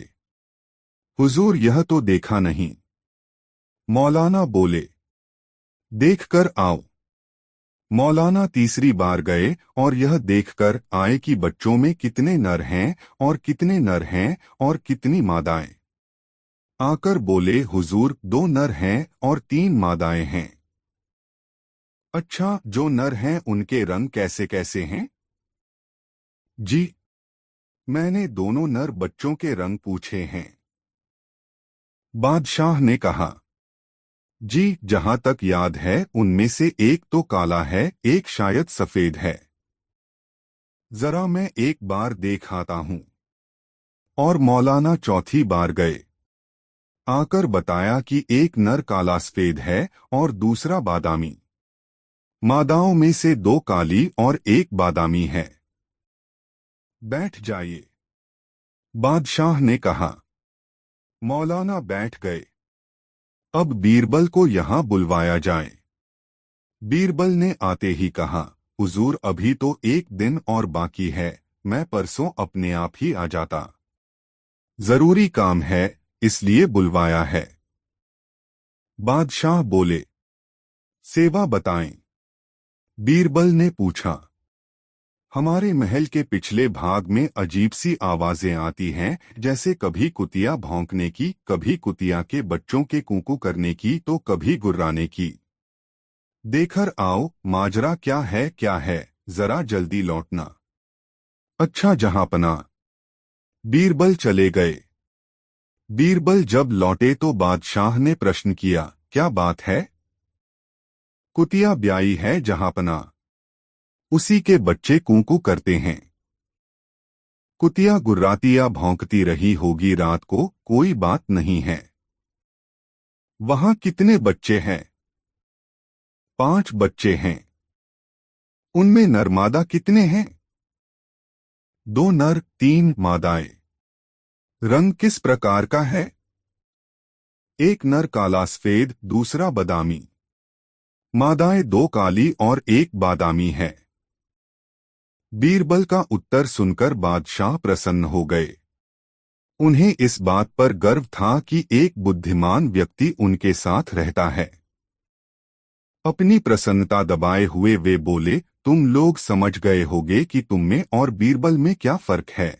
हुजूर, यह तो देखा नहीं। मौलाना बोले, देखकर आओ। मौलाना तीसरी बार गए और यह देखकर आए कि बच्चों में कितने नर हैं और कितने नर हैं और कितनी मादाएं। आकर बोले, हुजूर, 2 नर हैं और 3 मादाएं हैं। अच्छा, जो नर हैं उनके रंग कैसे कैसे हैं? जी, मैंने दोनों नर बच्चों के रंग पूछे हैं। बादशाह ने कहा, जी, जहां तक याद है उनमें से एक तो काला है, एक शायद सफेद है। जरा मैं एक बार देख आता हूं। और मौलाना चौथी बार गए। आकर बताया कि एक नर काला सफेद है और दूसरा बादामी। मादाओं में से 2 काली और एक बादामी है। बैठ जाइए, बादशाह ने कहा। मौलाना बैठ गए। अब बीरबल को यहां बुलवाया जाए। बीरबल ने आते ही कहा, हुजूर, अभी तो एक दिन और बाकी है, मैं परसों अपने आप ही आ जाता। जरूरी काम है, इसलिए बुलवाया है। बादशाह बोले, सेवा बताएं। बीरबल ने पूछा। हमारे महल के पिछले भाग में अजीब सी आवाजें आती हैं, जैसे कभी कुतिया भौंकने की, कभी कुतिया के बच्चों के कूकू करने की, तो कभी गुर्राने की। देखकर आओ, माजरा क्या है, जरा जल्दी लौटना। अच्छा जहांपना। बीरबल चले गए। बीरबल जब लौटे तो बादशाह ने प्रश्न किया, क्या बात है? कुतिया ब्याई है जहांपना। उसी के बच्चे कूकू करते हैं। कुतिया गुर्राती या भौंकती रही होगी रात को, कोई बात नहीं है। वहां कितने बच्चे हैं? 5 बच्चे हैं। उनमें नर-मादा कितने हैं? 2 नर, 3 मादाएं। रंग किस प्रकार का है? एक नर काला सफेद, दूसरा बादामी। मादाएं 2 काली और एक बादामी है। बीरबल का उत्तर सुनकर बादशाह प्रसन्न हो गए। उन्हें इस बात पर गर्व था कि एक बुद्धिमान व्यक्ति उनके साथ रहता है। अपनी प्रसन्नता दबाए हुए वे बोले, तुम लोग समझ गए होगे कि तुम में और बीरबल में क्या फर्क है।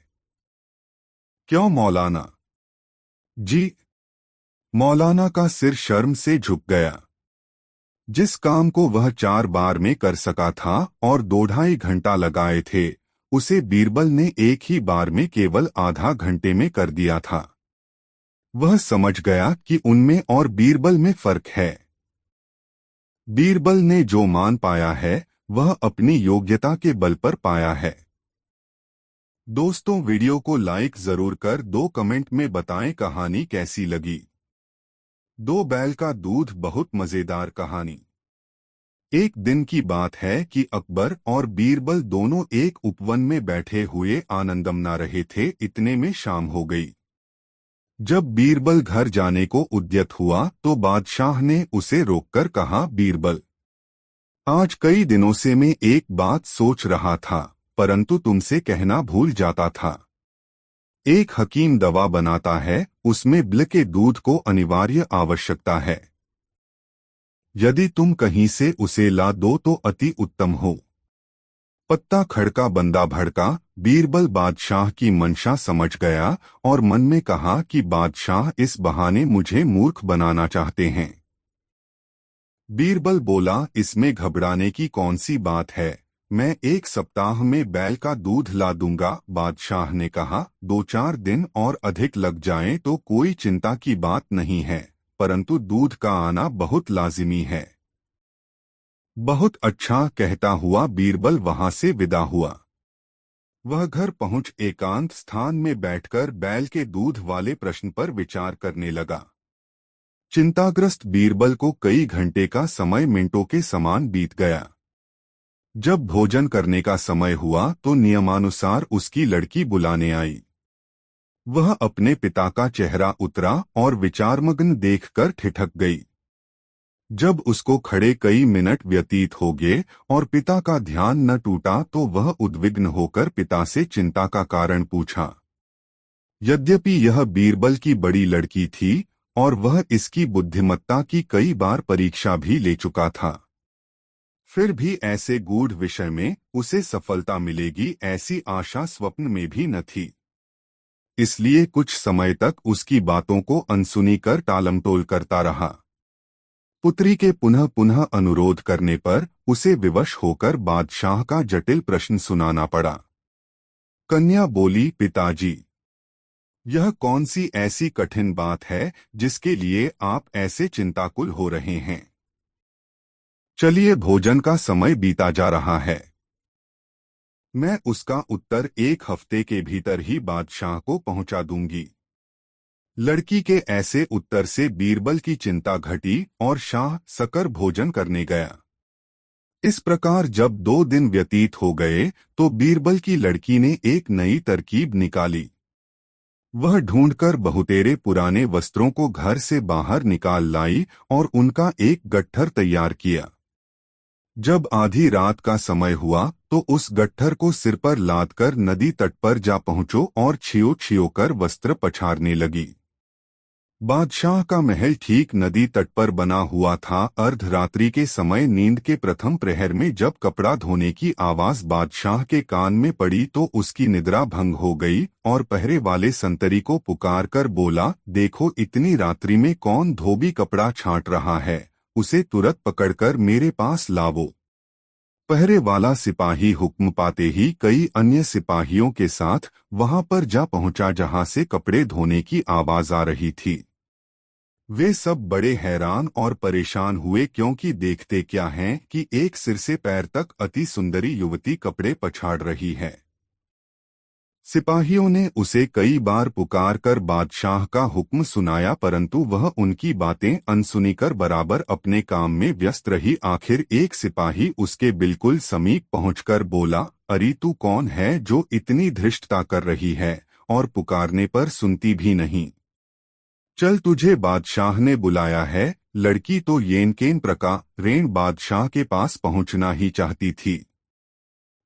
क्यों मौलाना? जी। मौलाना का सिर शर्म से झुक गया। जिस काम को वह 4 बार में कर सका था और 2-2.5 घंटा लगाए थे, उसे बीरबल ने एक ही बार में केवल आधा घंटे में कर दिया था। वह समझ गया कि उनमें और बीरबल में फर्क है। बीरबल ने जो मान पाया है, वह अपनी योग्यता के बल पर पाया है। दोस्तों, वीडियो को लाइक जरूर कर 2 कमेंट में बताएं कहानी कैसी लगी। 2 बैल का दूध बहुत मजेदार कहानी। एक दिन की बात है कि अकबर और बीरबल दोनों एक उपवन में बैठे हुए आनंद मना रहे थे। इतने में शाम हो गई। जब बीरबल घर जाने को उद्यत हुआ तो बादशाह ने उसे रोककर कहा, बीरबल, आज कई दिनों से मैं एक बात सोच रहा था, परंतु तुमसे कहना भूल जाता था। एक हकीम दवा बनाता है, उसमें बिल के दूध को अनिवार्य आवश्यकता है। यदि तुम कहीं से उसे ला दो तो अति उत्तम हो। पत्ता खड़का बंदा भड़का। बीरबल बादशाह की मंशा समझ गया और मन में कहा कि बादशाह इस बहाने मुझे मूर्ख बनाना चाहते हैं। बीरबल बोला, इसमें घबराने की कौन सी बात है, मैं 1 सप्ताह में बैल का दूध ला दूंगा। बादशाह ने कहा, 2-4 दिन और अधिक लग जाएं तो कोई चिंता की बात नहीं है, परंतु दूध का आना बहुत लाजिमी है। बहुत अच्छा, कहता हुआ बीरबल वहां से विदा हुआ। वह घर पहुंच एकांत स्थान में बैठकर बैल के दूध वाले प्रश्न पर विचार करने लगा। चिंताग्रस्त बीरबल को कई घंटे का समय मिनटों के समान बीत गया। जब भोजन करने का समय हुआ तो नियमानुसार उसकी लड़की बुलाने आई। वह अपने पिता का चेहरा उतरा और विचारमग्न देखकर ठिठक गई। जब उसको खड़े कई मिनट व्यतीत हो गए और पिता का ध्यान न टूटा तो वह उद्विग्न होकर पिता से चिंता का कारण पूछा। यद्यपि यह बीरबल की बड़ी लड़की थी और वह इसकी बुद्धिमत्ता की कई बार परीक्षा भी ले चुका था, फिर भी ऐसे गूढ़ विषय में उसे सफलता मिलेगी ऐसी आशा स्वप्न में भी न थी। इसलिए कुछ समय तक उसकी बातों को अनसुनी कर टालमटोल करता रहा। पुत्री के पुनः पुनः अनुरोध करने पर उसे विवश होकर बादशाह का जटिल प्रश्न सुनाना पड़ा। कन्या बोली, पिताजी, यह कौन सी ऐसी कठिन बात है जिसके लिए आप ऐसे चिंताकुल हो रहे हैं? चलिए, भोजन का समय बीता जा रहा है। मैं उसका उत्तर 1 हफ्ते के भीतर ही बादशाह को पहुंचा दूंगी। लड़की के ऐसे उत्तर से बीरबल की चिंता घटी और शाह सकर भोजन करने गया। इस प्रकार जब 2 दिन व्यतीत हो गए तो बीरबल की लड़की ने एक नई तरकीब निकाली। वह ढूंढकर बहुतेरे पुराने वस्त्रों को घर से बाहर निकाल लाई और उनका एक गट्ठर तैयार किया। जब आधी रात का समय हुआ तो उस गट्ठर को सिर पर लादकर नदी तट पर जा पहुंचो और छियो छियो कर वस्त्र पछाड़ने लगी। बादशाह का महल ठीक नदी तट पर बना हुआ था। अर्धरात्रि के समय नींद के प्रथम प्रहर में जब कपड़ा धोने की आवाज बादशाह के कान में पड़ी तो उसकी निद्रा भंग हो गई और पहरे वाले संतरी को पुकार कर बोला, देखो इतनी रात्रि में कौन धोबी कपड़ा छांट रहा है, उसे तुरंत पकड़कर मेरे पास लावो। पहरे वाला सिपाही हुक्म पाते ही कई अन्य सिपाहियों के साथ वहां पर जा पहुंचा जहां से कपड़े धोने की आवाज आ रही थी। वे सब बड़े हैरान और परेशान हुए क्योंकि देखते क्या हैं कि एक सिर से पैर तक अति सुंदरी युवती कपड़े पछाड़ रही है। सिपाहियों ने उसे कई बार पुकार कर बादशाह का हुक्म सुनाया परंतु वह उनकी बातें अनसुनी कर बराबर अपने काम में व्यस्त रही। आखिर एक सिपाही उसके बिल्कुल समीप पहुंचकर बोला, अरे तू कौन है जो इतनी धृष्टता कर रही है और पुकारने पर सुनती भी नहीं? चल, तुझे बादशाह ने बुलाया है। लड़की तो येनकेन प्रकारेण बादशाह के पास पहुंचना ही चाहती थी,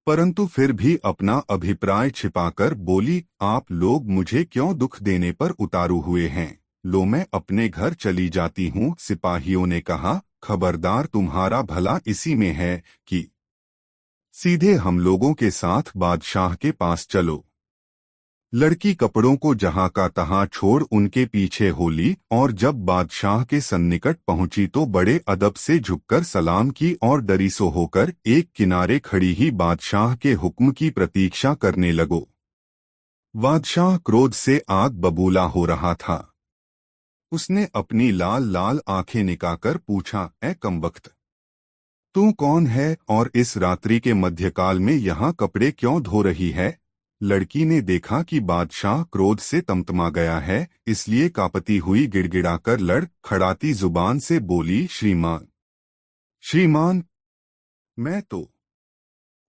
परंतु फिर भी अपना अभिप्राय छिपाकर बोली, आप लोग मुझे क्यों दुख देने पर उतारू हुए हैं? लो, मैं अपने घर चली जाती हूँ। सिपाहियों ने कहा, खबरदार, तुम्हारा भला इसी में है कि सीधे हम लोगों के साथ बादशाह के पास चलो। लड़की कपड़ों को जहां का तहां छोड़ उनके पीछे हो ली और जब बादशाह के सन्निकट पहुंची तो बड़े अदब से झुककर सलाम की और डरीसो होकर एक किनारे खड़ी ही बादशाह के हुक्म की प्रतीक्षा करने लगो। बादशाह क्रोध से आग बबूला हो रहा था। उसने अपनी लाल लाल आंखें निकाकर पूछा, ए कमबख्त, तू कौन है और इस रात्रि के मध्यकाल में यहाँ कपड़े क्यों धो रही है? लड़की ने देखा कि बादशाह क्रोध से तमतमा गया है, इसलिए कांपती हुई गिड़गिड़ाकर लड़खड़ाती जुबान से बोली, श्रीमान, श्रीमान, मैं तो।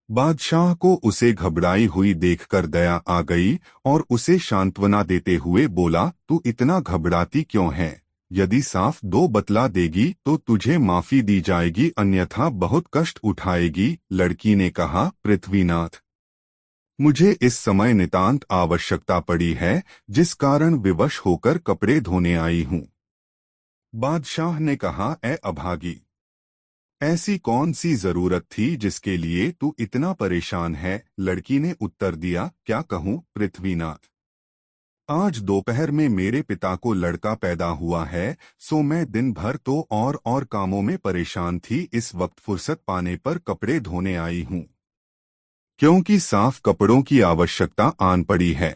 बादशाह को उसे घबराई हुई देखकर दया आ गई और उसे सांत्वना देते हुए बोला, तू इतना घबराती क्यों है? यदि साफ दो बतला देगी तो तुझे माफी दी जाएगी, अन्यथा बहुत कष्ट उठाएगी। लड़की ने कहा, पृथ्वीनाथ, मुझे इस समय नितांत आवश्यकता पड़ी है, जिस कारण विवश होकर कपड़े धोने आई हूँ। बादशाह ने कहा, ए अभागी, ऐसी कौन सी जरूरत थी जिसके लिए तू इतना परेशान है? लड़की ने उत्तर दिया, क्या कहूँ पृथ्वीनाथ, आज दोपहर में मेरे पिता को लड़का पैदा हुआ है, सो मैं दिन भर तो और कामों में परेशान थी। इस वक्त फुर्सत पाने पर कपड़े धोने आई हूँ, क्योंकि साफ कपड़ों की आवश्यकता आन पड़ी है।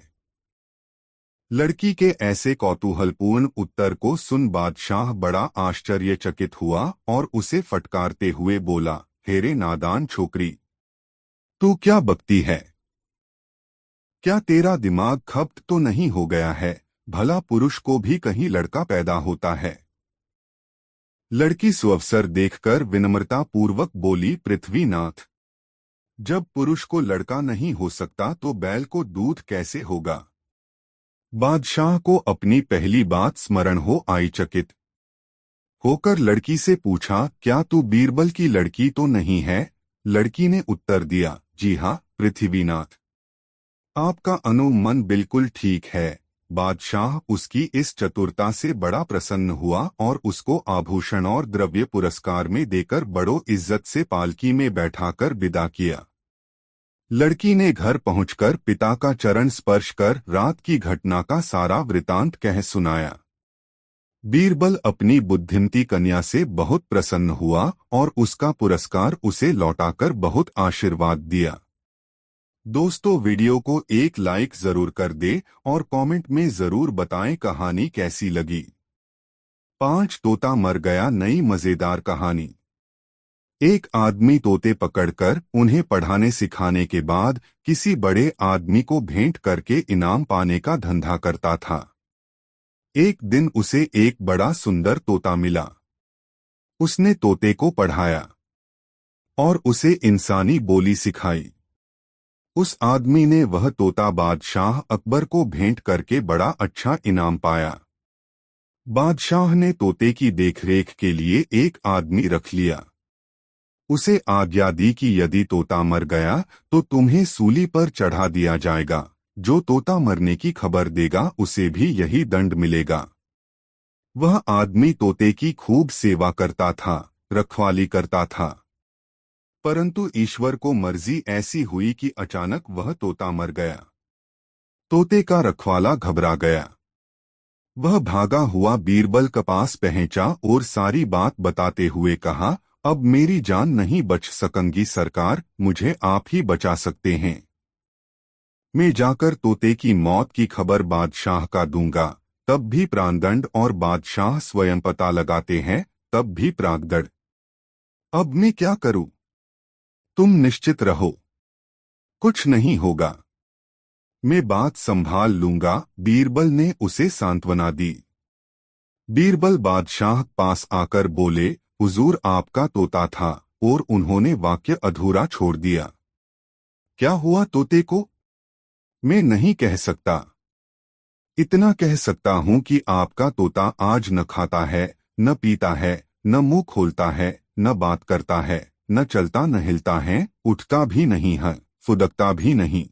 लड़की के ऐसे कौतूहलपूर्ण उत्तर को सुन बादशाह बड़ा आश्चर्यचकित हुआ और उसे फटकारते हुए बोला, हेरे नादान छोकरी, तू क्या बकती है? क्या तेरा दिमाग खप्त तो नहीं हो गया है? भला पुरुष को भी कहीं लड़का पैदा होता है? लड़की सुअवसर देखकर विनम्रता पूर्वक बोली, पृथ्वीनाथ, जब पुरुष को लड़का नहीं हो सकता तो बैल को दूध कैसे होगा? बादशाह को अपनी पहली बात स्मरण हो आई। चकित होकर लड़की से पूछा, क्या तू बीरबल की लड़की तो नहीं है? लड़की ने उत्तर दिया, जी हाँ पृथ्वीनाथ, आपका अनुमान बिल्कुल ठीक है। बादशाह उसकी इस चतुरता से बड़ा प्रसन्न हुआ और उसको आभूषण और द्रव्य पुरस्कार में देकर बड़ो इज्जत से पालकी में बैठाकर विदा किया। लड़की ने घर पहुंचकर पिता का चरण स्पर्श कर रात की घटना का सारा वृतांत कह सुनाया। बीरबल अपनी बुद्धिमती कन्या से बहुत प्रसन्न हुआ और उसका पुरस्कार उसे लौटाकर बहुत आशीर्वाद दिया। दोस्तों, वीडियो को एक लाइक जरूर कर दे और कमेंट में जरूर बताएं कहानी कैसी लगी। 5 तोता मर गया नई मजेदार कहानी। एक आदमी तोते पकड़कर उन्हें पढ़ाने सिखाने के बाद किसी बड़े आदमी को भेंट करके इनाम पाने का धंधा करता था। एक दिन उसे एक बड़ा सुंदर तोता मिला। उसने तोते को पढ़ाया और उसे इंसानी बोली सिखाई। उस आदमी ने वह तोता बादशाह अकबर को भेंट करके बड़ा अच्छा इनाम पाया। बादशाह ने तोते की देखरेख के लिए एक आदमी रख लिया। उसे आज्ञा दी कि यदि तोता मर गया तो तुम्हें सूली पर चढ़ा दिया जाएगा। जो तोता मरने की खबर देगा उसे भी यही दंड मिलेगा। वह आदमी तोते की खूब सेवा करता था, रखवाली करता था, परंतु ईश्वर को मर्जी ऐसी हुई कि अचानक वह तोता मर गया। तोते का रखवाला घबरा गया। वह भागा हुआ बीरबल के पास पहुंचा और सारी बात बताते हुए कहा, अब मेरी जान नहीं बच सकेंगी सरकार, मुझे आप ही बचा सकते हैं। मैं जाकर तोते की मौत की खबर बादशाह का दूंगा, तब भी प्राणदंड, और बादशाह स्वयं पता लगाते हैं तब भी प्राणदंड। अब मैं क्या करूं? तुम निश्चित रहो, कुछ नहीं होगा, मैं बात संभाल लूंगा। बीरबल ने उसे सांत्वना दी। बीरबल बादशाह पास आकर बोले, हुजूर आपका तोता था, और उन्होंने वाक्य अधूरा छोड़ दिया। क्या हुआ तोते को? मैं नहीं कह सकता। इतना कह सकता हूं कि आपका तोता आज न खाता है, न पीता है, न मुंह खोलता है, न बात करता है, न चलता न हिलता है, उठता भी नहीं है, फुदकता भी नहीं।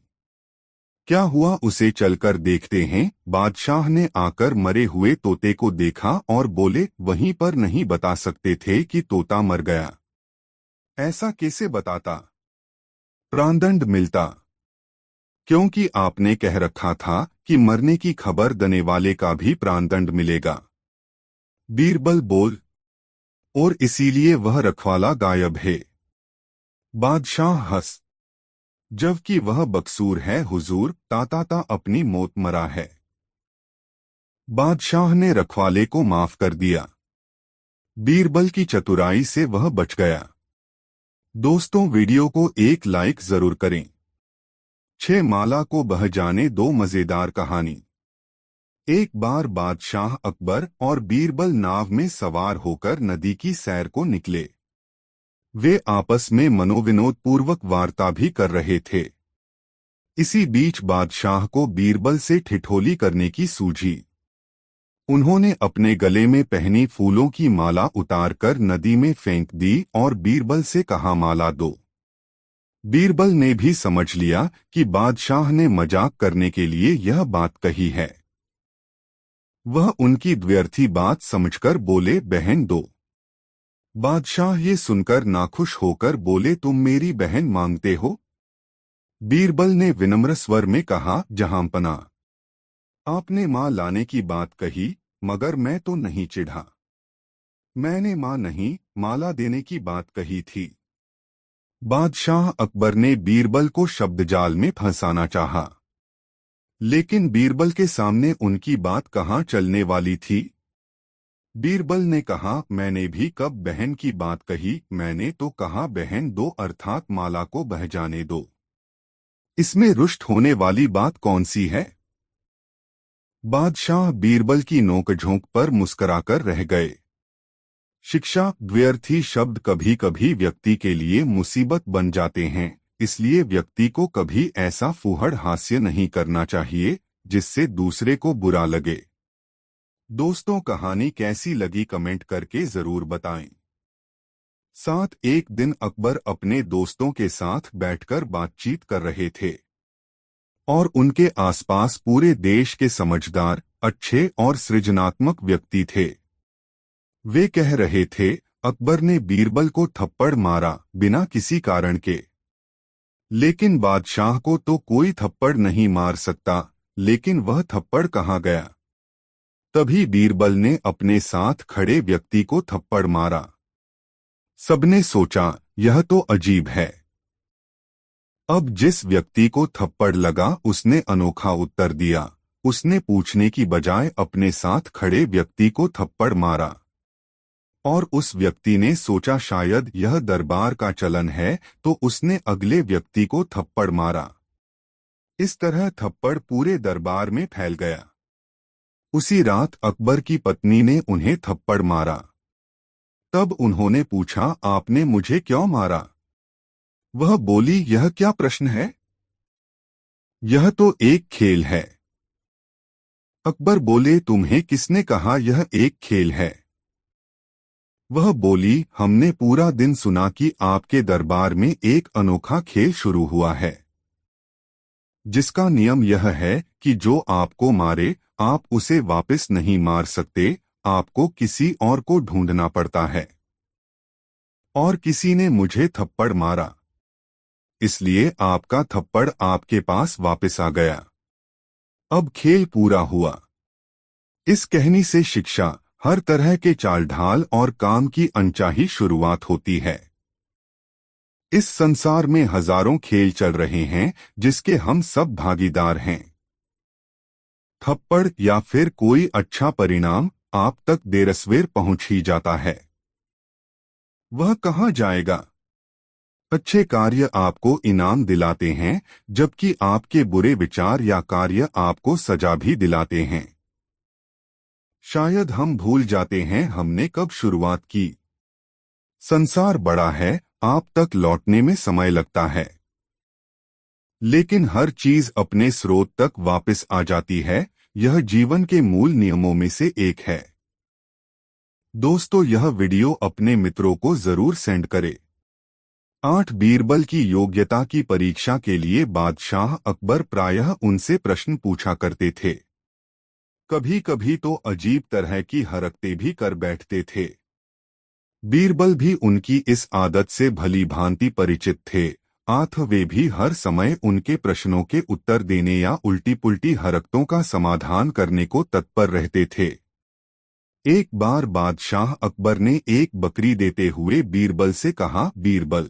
क्या हुआ उसे चलकर देखते हैं। बादशाह ने आकर मरे हुए तोते को देखा और बोले, वहीं पर नहीं बता सकते थे कि तोता मर गया? ऐसा कैसे बताता? प्राणदंड मिलता, क्योंकि आपने कह रखा था कि मरने की खबर देने वाले का भी प्राणदंड मिलेगा। बीरबल बोल, और इसीलिए वह रखवाला गायब है। बादशाह हंस, जबकि वह बकसूर है हुजूर, ताता अपनी मौत मरा है। बादशाह ने रखवाले को माफ कर दिया। बीरबल की चतुराई से वह बच गया। दोस्तों, वीडियो को एक लाइक जरूर करें। 6 माला को बह जाने दो मजेदार कहानी। एक बार बादशाह अकबर और बीरबल नाव में सवार होकर नदी की सैर को निकले। वे आपस में मनोविनोद पूर्वक वार्ता भी कर रहे थे। इसी बीच बादशाह को बीरबल से ठिठोली करने की सूझी। उन्होंने अपने गले में पहनी फूलों की माला उतारकर नदी में फेंक दी और बीरबल से कहा, माला दो। बीरबल ने भी समझ लिया कि बादशाह ने मजाक करने के लिए यह बात कही है। वह उनकी व्यर्थी बात समझकर बोले, बहन दो। बादशाह ये सुनकर नाखुश होकर बोले, तुम मेरी बहन मांगते हो? बीरबल ने विनम्र स्वर में कहा, जहांपना, आपने मां लाने की बात कही, मगर मैं तो नहीं चिढ़ा। मैंने मां नहीं, माला देने की बात कही थी। बादशाह अकबर ने बीरबल को शब्दजाल में फंसाना चाहा, लेकिन बीरबल के सामने उनकी बात कहाँ चलने वाली थी। बीरबल ने कहा, मैंने भी कब बहन की बात कही, मैंने तो कहा बहन दो, अर्थात माला को बह जाने दो। इसमें रुष्ट होने वाली बात कौन सी है? बादशाह बीरबल की नोकझोंक पर मुस्कुराकर रह गए। शिक्षा, व्यर्थी शब्द कभी कभी व्यक्ति के लिए मुसीबत बन जाते हैं, इसलिए व्यक्ति को कभी ऐसा फूहड़ हास्य नहीं करना चाहिए जिससे दूसरे को बुरा लगे। दोस्तों, कहानी कैसी लगी कमेंट करके जरूर बताएं। साथ एक दिन अकबर अपने दोस्तों के साथ बैठकर बातचीत कर रहे थे और उनके आसपास पूरे देश के समझदार, अच्छे और सृजनात्मक व्यक्ति थे। वे कह रहे थे, अकबर ने बीरबल को थप्पड़ मारा बिना किसी कारण के। लेकिन बादशाह को तो कोई थप्पड़ नहीं मार सकता, लेकिन वह थप्पड़ कहाँ गया? तभी बीरबल ने अपने साथ खड़े व्यक्ति को थप्पड़ मारा। सबने सोचा, यह तो अजीब है। अब जिस व्यक्ति को थप्पड़ लगा उसने अनोखा उत्तर दिया। उसने पूछने की बजाय अपने साथ खड़े व्यक्ति को थप्पड़ मारा। और उस व्यक्ति ने सोचा शायद यह दरबार का चलन है, तो उसने अगले व्यक्ति को थप्पड़ मारा। इस तरह थप्पड़ पूरे दरबार में फैल गया। उसी रात अकबर की पत्नी ने उन्हें थप्पड़ मारा। तब उन्होंने पूछा, आपने मुझे क्यों मारा? वह बोली, यह क्या प्रश्न है? यह तो एक खेल है। अकबर बोले, तुम्हें किसने कहा यह एक खेल है? वह बोली, हमने पूरा दिन सुना कि आपके दरबार में एक अनोखा खेल शुरू हुआ है, जिसका नियम यह है कि जो आपको मारे आप उसे वापस नहीं मार सकते, आपको किसी और को ढूंढना पड़ता है। और किसी ने मुझे थप्पड़ मारा, इसलिए आपका थप्पड़ आपके पास वापस आ गया। अब खेल पूरा हुआ। इस कहानी से शिक्षा, हर तरह के चाल ढाल और काम की अनचाही शुरुआत होती है। इस संसार में हजारों खेल चल रहे हैं जिसके हम सब भागीदार हैं। थप्पड़ या फिर कोई अच्छा परिणाम आप तक देरसवेर पहुंच ही जाता है। वह कहाँ जाएगा? अच्छे कार्य आपको इनाम दिलाते हैं, जबकि आपके बुरे विचार या कार्य आपको सजा भी दिलाते हैं। शायद हम भूल जाते हैं हमने कब शुरुआत की। संसार बड़ा है, आप तक लौटने में समय लगता है, लेकिन हर चीज अपने स्रोत तक वापस आ जाती है। यह जीवन के मूल नियमों में से एक है। दोस्तों, यह वीडियो अपने मित्रों को जरूर सेंड करें। 8 बीरबल की योग्यता की परीक्षा के लिए बादशाह अकबर प्रायः उनसे प्रश्न पूछा करते थे। कभी कभी तो अजीब तरह की हरकतें भी कर बैठते थे। बीरबल भी उनकी इस आदत से भली भांति परिचित थे, अतः वे भी हर समय उनके प्रश्नों के उत्तर देने या उल्टी पुल्टी हरकतों का समाधान करने को तत्पर रहते थे। एक बार बादशाह अकबर ने एक बकरी देते हुए बीरबल से कहा, बीरबल,